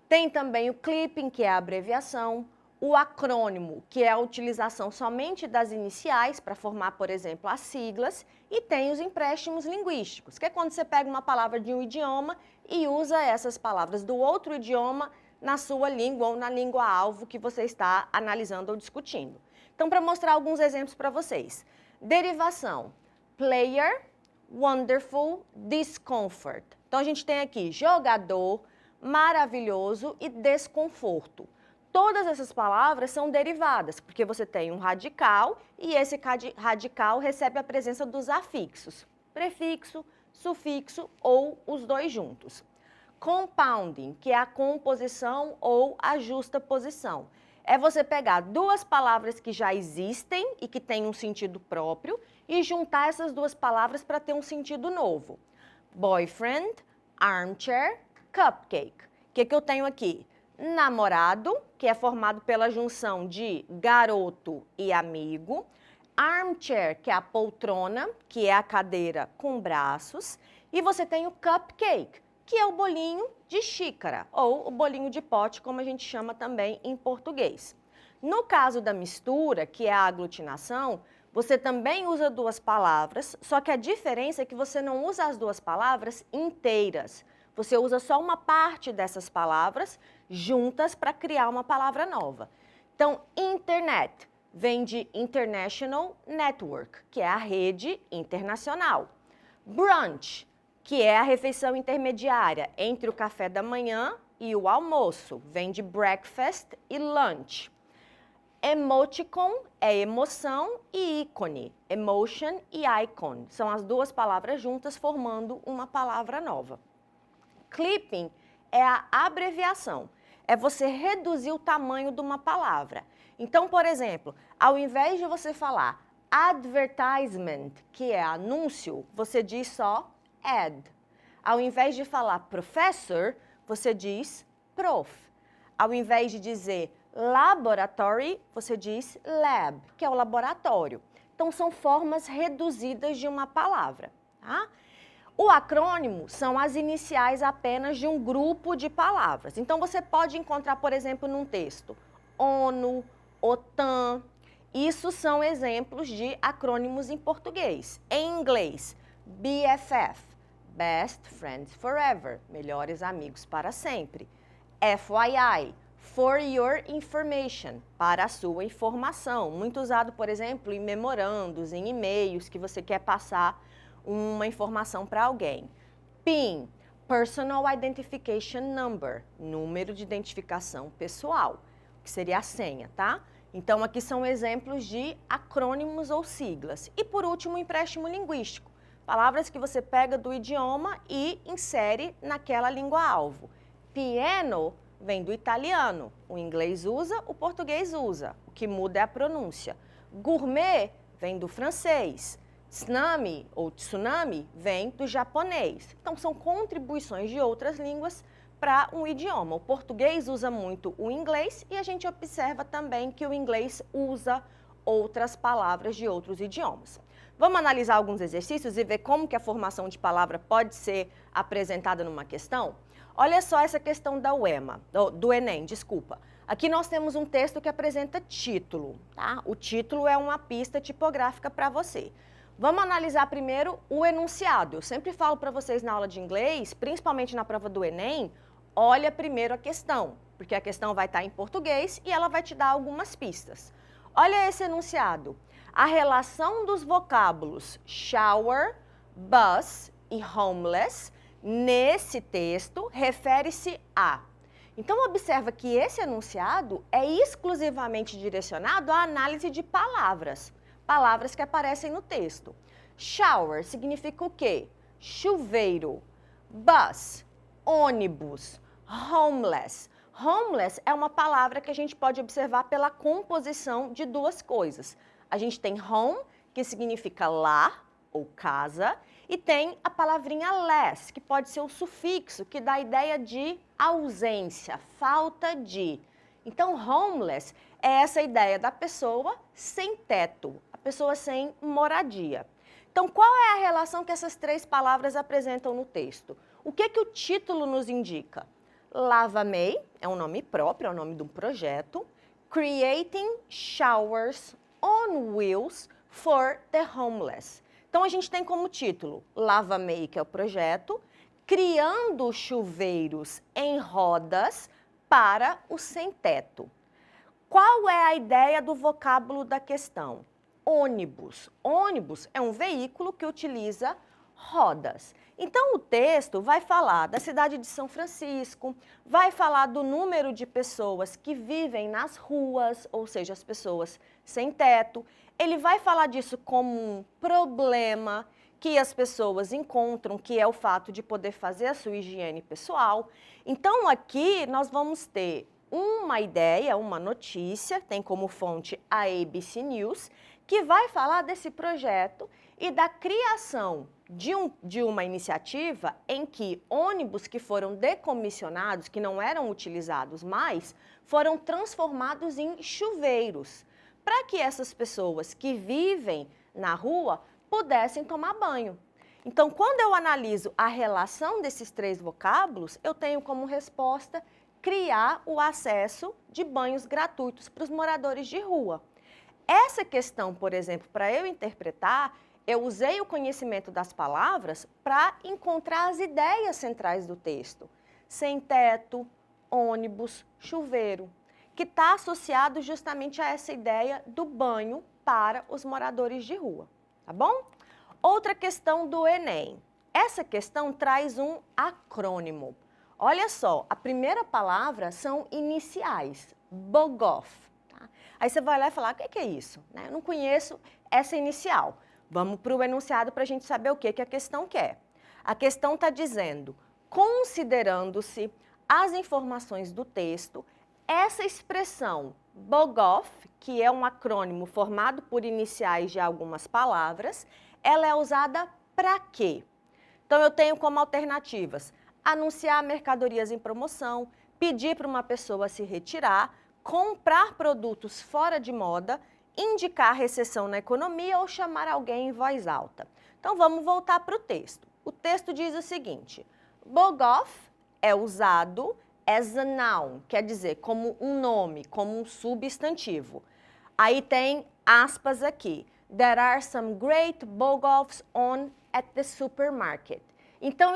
Tem também o clipping, que é a abreviação, o acrônimo, que é a utilização somente das iniciais para formar, por exemplo, as siglas, e tem os empréstimos linguísticos, que é quando você pega uma palavra de um idioma e usa essas palavras do outro idioma na sua língua ou na língua-alvo que você está analisando ou discutindo. Então, para mostrar alguns exemplos para vocês. Derivação, player, wonderful, discomfort. Então, a gente tem aqui jogador, maravilhoso e desconforto. Todas essas palavras são derivadas, porque você tem um radical e esse radical recebe a presença dos afixos, prefixo, sufixo ou os dois juntos. Compounding, que é a composição ou a justaposição. É você pegar duas palavras que já existem e que têm um sentido próprio e juntar essas duas palavras para ter um sentido novo. Boyfriend, armchair, cupcake. O que eu tenho aqui? Namorado, que é formado pela junção de garoto e amigo. Armchair, que é a poltrona, que é a cadeira com braços. E você tem o cupcake, que é o bolinho de xícara, ou o bolinho de pote, como a gente chama também em português. No caso da mistura, que é a aglutinação, você também usa duas palavras, só que a diferença é que você não usa as duas palavras inteiras. Você usa só uma parte dessas palavras juntas para criar uma palavra nova. Então, internet vem de International Network, que é a rede internacional. Brunch, que é a refeição intermediária entre o café da manhã e o almoço, vem de breakfast e lunch. Emoticon é emoção e ícone, emotion e icon. São as duas palavras juntas formando uma palavra nova. Clipping é a abreviação, é você reduzir o tamanho de uma palavra. Então, por exemplo, ao invés de você falar advertisement, que é anúncio, você diz só ad. Ao invés de falar professor, você diz prof. Ao invés de dizer laboratory, você diz lab, que é o laboratório. Então, são formas reduzidas de uma palavra, tá? O acrônimo são as iniciais apenas de um grupo de palavras. Então, você pode encontrar, por exemplo, num texto, ONU, OTAN. Isso são exemplos de acrônimos em português. Em inglês, BFF, Best Friends Forever, melhores amigos para sempre. FYI, For Your Information, para a sua informação. Muito usado, por exemplo, em memorandos, em e-mails que você quer passar uma informação para alguém. PIN, Personal Identification Number, número de identificação pessoal, que seria a senha, tá? Então, aqui são exemplos de acrônimos ou siglas. E, por último, o empréstimo linguístico. Palavras que você pega do idioma e insere naquela língua-alvo. Piano vem do italiano. O inglês usa, o português usa. O que muda é a pronúncia. Gourmet vem do francês. Tsunami ou tsunami vem do japonês. Então, são contribuições de outras línguas para um idioma. O português usa muito o inglês e a gente observa também que o inglês usa outras palavras de outros idiomas. Vamos analisar alguns exercícios e ver como que a formação de palavra pode ser apresentada numa questão? Olha só essa questão da UEMA, do Enem, desculpa. Aqui nós temos um texto que apresenta título, tá? O título é uma pista tipográfica para você. Vamos analisar primeiro o enunciado. Eu sempre falo para vocês na aula de inglês, principalmente na prova do Enem, olha primeiro a questão, porque a questão vai estar em português e ela vai te dar algumas pistas. Olha esse enunciado. A relação dos vocábulos shower, bus e homeless nesse texto refere-se a. Então, observa que esse enunciado é exclusivamente direcionado à análise de palavras. Palavras que aparecem no texto. Shower significa o quê? Chuveiro. Bus, ônibus. Homeless. Homeless é uma palavra que a gente pode observar pela composição de duas coisas. A gente tem home, que significa lar ou casa, e tem a palavrinha less, que pode ser o sufixo, que dá a ideia de ausência, falta de. Então, homeless é essa ideia da pessoa sem teto, a pessoa sem moradia. Então, qual é a relação que essas três palavras apresentam no texto? O que o título nos indica? Lava-May é um nome próprio, é o nome de um projeto. Creating Showers on Wheels for the Homeless. Então, a gente tem como título Lava-May, que é o projeto, criando chuveiros em rodas para o sem-teto. Qual é a ideia do vocábulo da questão? Ônibus. Ônibus é um veículo que utiliza rodas. Então, o texto vai falar da cidade de São Francisco, vai falar do número de pessoas que vivem nas ruas, ou seja, as pessoas sem teto. Ele vai falar disso como um problema que as pessoas encontram, que é o fato de poder fazer a sua higiene pessoal. Então, aqui nós vamos ter uma ideia, uma notícia, tem como fonte a ABC News, que vai falar desse projeto e da criação de uma iniciativa em que ônibus que foram decomissionados, que não eram utilizados mais, foram transformados em chuveiros, para que essas pessoas que vivem na rua pudessem tomar banho. Então, quando eu analiso a relação desses três vocábulos, eu tenho como resposta criar o acesso de banhos gratuitos para os moradores de rua. Essa questão, por exemplo, para eu interpretar, eu usei o conhecimento das palavras para encontrar as ideias centrais do texto. Sem teto, ônibus, chuveiro, que está associado justamente a essa ideia do banho para os moradores de rua, tá bom? Outra questão do Enem. Essa questão traz um acrônimo. Olha só, a primeira palavra são iniciais, BOGOF. Tá? Aí você vai lá e falar, o que é isso? Eu não conheço essa inicial. Vamos para o enunciado para a gente saber o que a questão quer. A questão está dizendo, considerando-se as informações do texto, essa expressão BOGOF, que é um acrônimo formado por iniciais de algumas palavras, ela é usada para quê? Então, eu tenho como alternativas anunciar mercadorias em promoção, pedir para uma pessoa se retirar, comprar produtos fora de moda, indicar recessão na economia ou chamar alguém em voz alta. Então, vamos voltar para o texto. O texto diz o seguinte, BOGOF é usado as a noun, quer dizer, como um nome, como um substantivo. Aí tem aspas aqui. There are some great BOGOFs on at the supermarket. Então,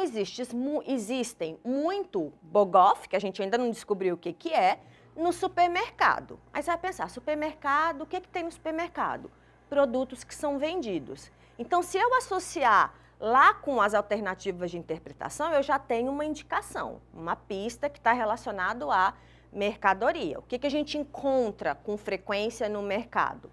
existem muito BOGOF, que a gente ainda não descobriu o que é, no supermercado. Aí você vai pensar, supermercado, o que tem no supermercado? Produtos que são vendidos. Então, se eu associar lá com as alternativas de interpretação, eu já tenho uma indicação, uma pista que está relacionado à mercadoria. O que a gente encontra com frequência no mercado?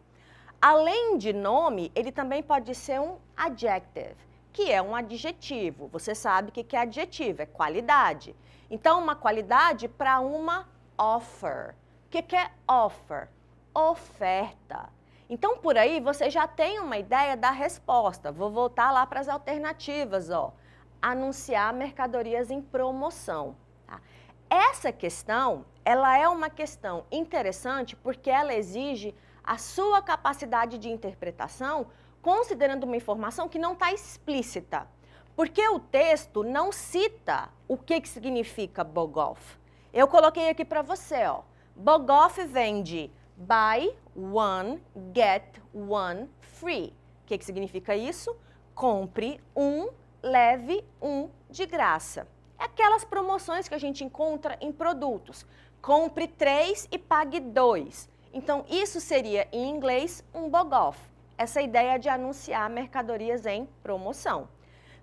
Além de nome, ele também pode ser um adjective, que é um adjetivo. Você sabe o que é adjetivo, é qualidade. Então, uma qualidade para uma offer. O que é offer? Oferta. Então, por aí, você já tem uma ideia da resposta. Vou voltar lá para as alternativas, ó. Anunciar mercadorias em promoção. Tá? Essa questão, ela é uma questão interessante porque ela exige a sua capacidade de interpretação, considerando uma informação que não está explícita. Porque o texto não cita o que significa BOGOF. Eu coloquei aqui para você, ó. BOGOF vem de buy one, get one free. O que significa isso? Compre um, leve um de graça. É aquelas promoções que a gente encontra em produtos. Compre 3 e pague 2. Então, isso seria, em inglês, um BOGOF. Essa ideia de anunciar mercadorias em promoção.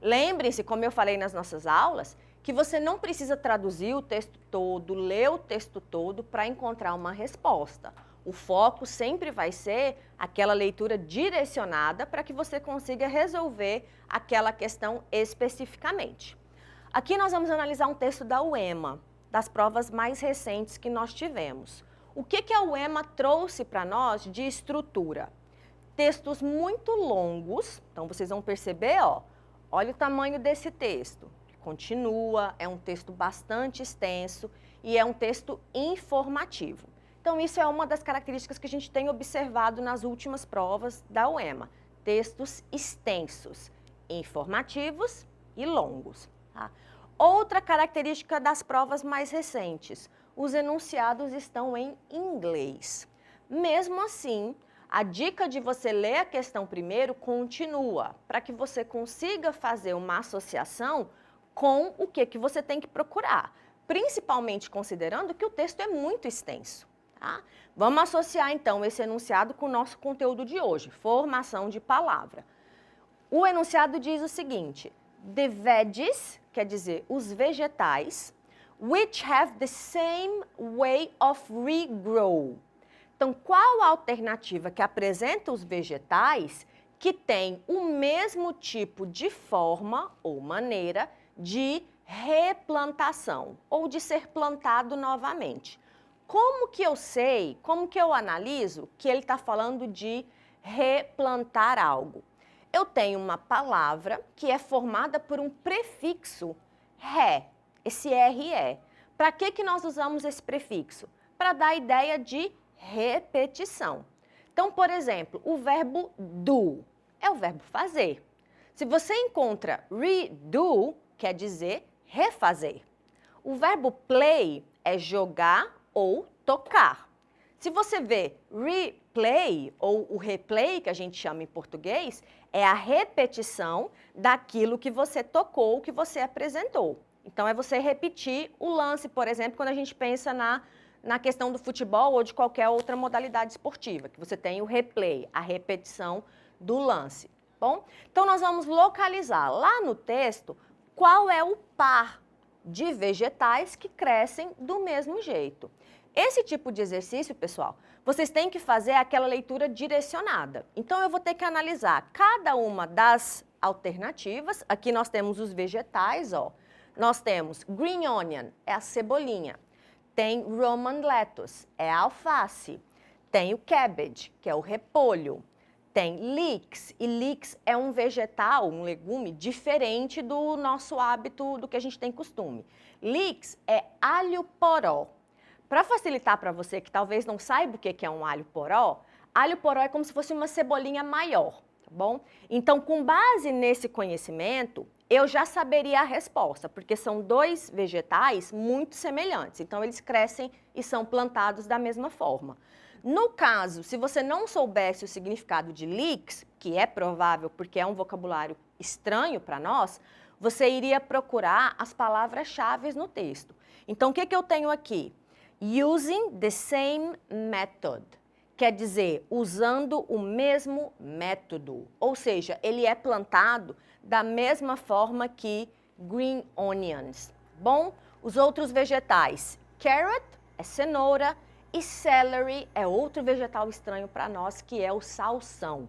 Lembrem-se, como eu falei nas nossas aulas, que você não precisa traduzir o texto todo, ler o texto todo para encontrar uma resposta. O foco sempre vai ser aquela leitura direcionada para que você consiga resolver aquela questão especificamente. Aqui nós vamos analisar um texto da UEMA, das provas mais recentes que nós tivemos. O que a UEMA trouxe para nós de estrutura? Textos muito longos, então vocês vão perceber, olha o tamanho desse texto. Continua, é um texto bastante extenso e é um texto informativo. Então, isso é uma das características que a gente tem observado nas últimas provas da UEMA. Textos extensos, informativos e longos. Tá? Outra característica das provas mais recentes, os enunciados estão em inglês. Mesmo assim, a dica de você ler a questão primeiro continua, para que você consiga fazer uma associação com o que você tem que procurar, principalmente considerando que o texto é muito extenso. Tá? Vamos associar, então, esse enunciado com o nosso conteúdo de hoje, formação de palavra. O enunciado diz o seguinte, the veggies, quer dizer, os vegetais, which have the same way of regrow. Então, qual a alternativa que apresenta os vegetais que tem o mesmo tipo de forma ou maneira de replantação ou de ser plantado novamente? Como que eu sei, como que eu analiso que ele está falando de replantar algo? Eu tenho uma palavra que é formada por um prefixo ré, esse RE. Para que nós usamos esse prefixo? Para dar a ideia de repetição. Então, por exemplo, o verbo do é o verbo fazer. Se você encontra redo, quer dizer refazer. O verbo play é jogar ou tocar. Se você vê replay, ou o replay, que a gente chama em português, é a repetição daquilo que você tocou, que você apresentou. Então, é você repetir o lance, por exemplo, quando a gente pensa na questão do futebol ou de qualquer outra modalidade esportiva, que você tem o replay, a repetição do lance. Bom, então nós vamos localizar lá no texto qual é o par de vegetais que crescem do mesmo jeito. Esse tipo de exercício, pessoal, vocês têm que fazer aquela leitura direcionada. Então, eu vou ter que analisar cada uma das alternativas. Aqui nós temos os vegetais, Nós temos green onion, é a cebolinha. Tem Roman lettuce, é a alface. Tem o cabbage, que é o repolho. Tem leeks, e leeks é um vegetal, um legume diferente do nosso hábito, do que a gente tem costume. Leeks é alho poró. Para facilitar para você que talvez não saiba o que é um alho poró é como se fosse uma cebolinha maior, tá bom? Então, com base nesse conhecimento, eu já saberia a resposta, porque são dois vegetais muito semelhantes. Então, eles crescem e são plantados da mesma forma. No caso, se você não soubesse o significado de leeks, que é provável porque é um vocabulário estranho para nós, você iria procurar as palavras-chave no texto. Então, o que eu tenho aqui? Using the same method, quer dizer, usando o mesmo método, ou seja, ele é plantado da mesma forma que green onions. Bom, os outros vegetais, carrot é cenoura e celery é outro vegetal estranho para nós, que é o salsão.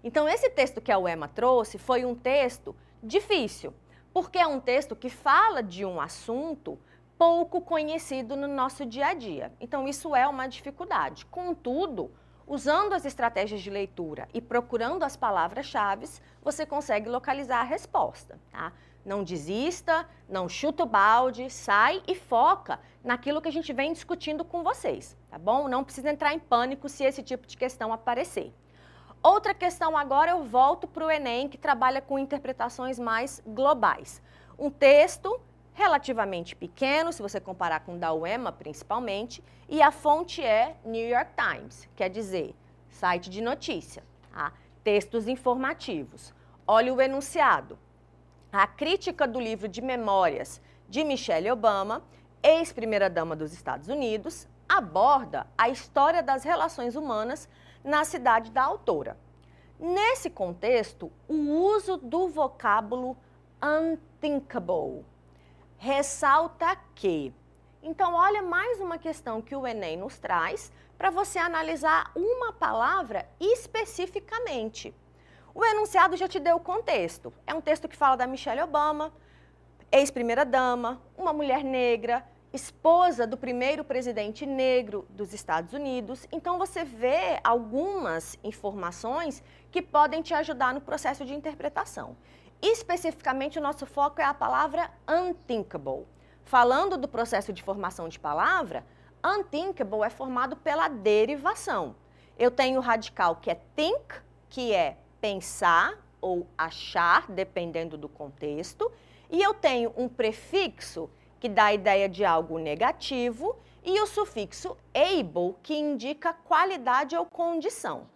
Então, esse texto que a UEMA trouxe foi um texto difícil, porque é um texto que fala de um assunto pouco conhecido no nosso dia a dia. Então, isso é uma dificuldade. Contudo, usando as estratégias de leitura e procurando as palavras-chave, você consegue localizar a resposta, tá? Não desista, não chuta o balde, sai e foca naquilo que a gente vem discutindo com vocês, tá bom? Não precisa entrar em pânico se esse tipo de questão aparecer. Outra questão agora, eu volto para o Enem, que trabalha com interpretações mais globais. Um texto relativamente pequeno, se você comparar com o da UEMA principalmente, e a fonte é New York Times, quer dizer, site de notícia, tá? Textos informativos. Olha o enunciado. A crítica do livro de memórias de Michelle Obama, ex-primeira-dama dos Estados Unidos, aborda a história das relações humanas na cidade da autora. Nesse contexto, o uso do vocábulo unthinkable ressalta que Então, olha mais uma questão que o Enem nos traz para você analisar uma palavra especificamente. O enunciado já te deu o contexto. É um texto que fala da Michelle Obama, ex-primeira-dama, uma mulher negra, esposa do primeiro presidente negro dos Estados Unidos. Então, você vê algumas informações que podem te ajudar no processo de interpretação. Especificamente, o nosso foco é a palavra unthinkable. Falando do processo de formação de palavra, unthinkable é formado pela derivação. Eu tenho o radical que é think, que é pensar ou achar, dependendo do contexto, e eu tenho um prefixo que dá a ideia de algo negativo, e o sufixo able, que indica qualidade ou condição.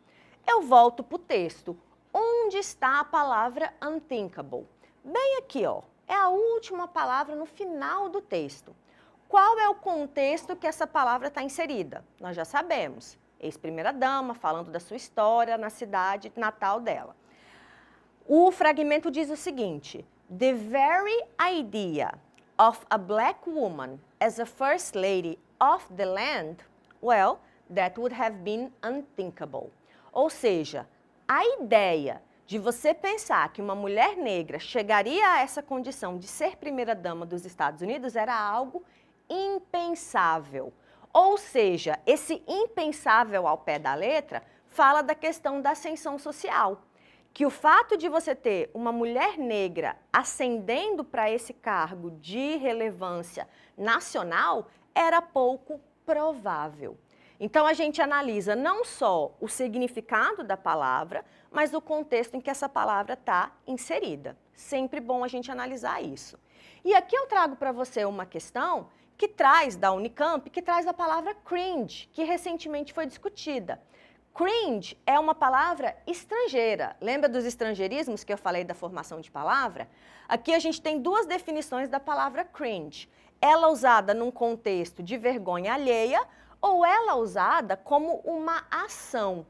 Eu volto para o texto. Onde está a palavra unthinkable? Bem aqui, ó. É a última palavra no final do texto. Qual é o contexto que essa palavra está inserida? Nós já sabemos. Ex-primeira-dama, falando da sua história na cidade natal dela. O fragmento diz o seguinte: The very idea of a black woman as a first lady of the land, well, that would have been unthinkable. Ou seja, a ideia de você pensar que uma mulher negra chegaria a essa condição de ser primeira-dama dos Estados Unidos era algo impensável. Ou seja, esse impensável ao pé da letra fala da questão da ascensão social. Que o fato de você ter uma mulher negra ascendendo para esse cargo de relevância nacional era pouco provável. Então, a gente analisa não só o significado da palavra, mas o contexto em que essa palavra está inserida. Sempre bom a gente analisar isso. E aqui eu trago para você uma questão que traz da Unicamp, que traz a palavra cringe, que recentemente foi discutida. Cringe é uma palavra estrangeira. Lembra dos estrangeirismos que eu falei da formação de palavra? Aqui a gente tem duas definições da palavra cringe. Ela usada num contexto de vergonha alheia ou ela usada como uma ação.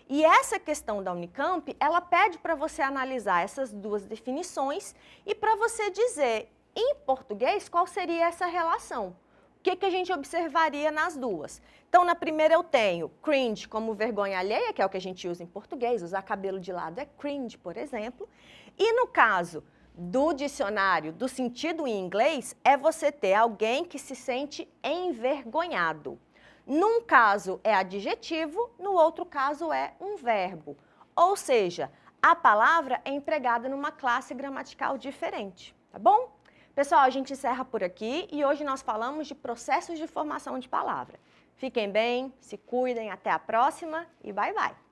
E essa questão da Unicamp, ela pede para você analisar essas duas definições e para você dizer, em português, qual seria essa relação. O que a gente observaria nas duas? Então, na primeira eu tenho cringe como vergonha alheia, que é o que a gente usa em português, usar cabelo de lado é cringe, por exemplo. E no caso do dicionário, do sentido em inglês, é você ter alguém que se sente envergonhado. Num caso é adjetivo, no outro caso é um verbo. Ou seja, a palavra é empregada numa classe gramatical diferente, tá bom? Pessoal, a gente encerra por aqui e hoje nós falamos de processos de formação de palavra. Fiquem bem, se cuidem, até a próxima e bye bye!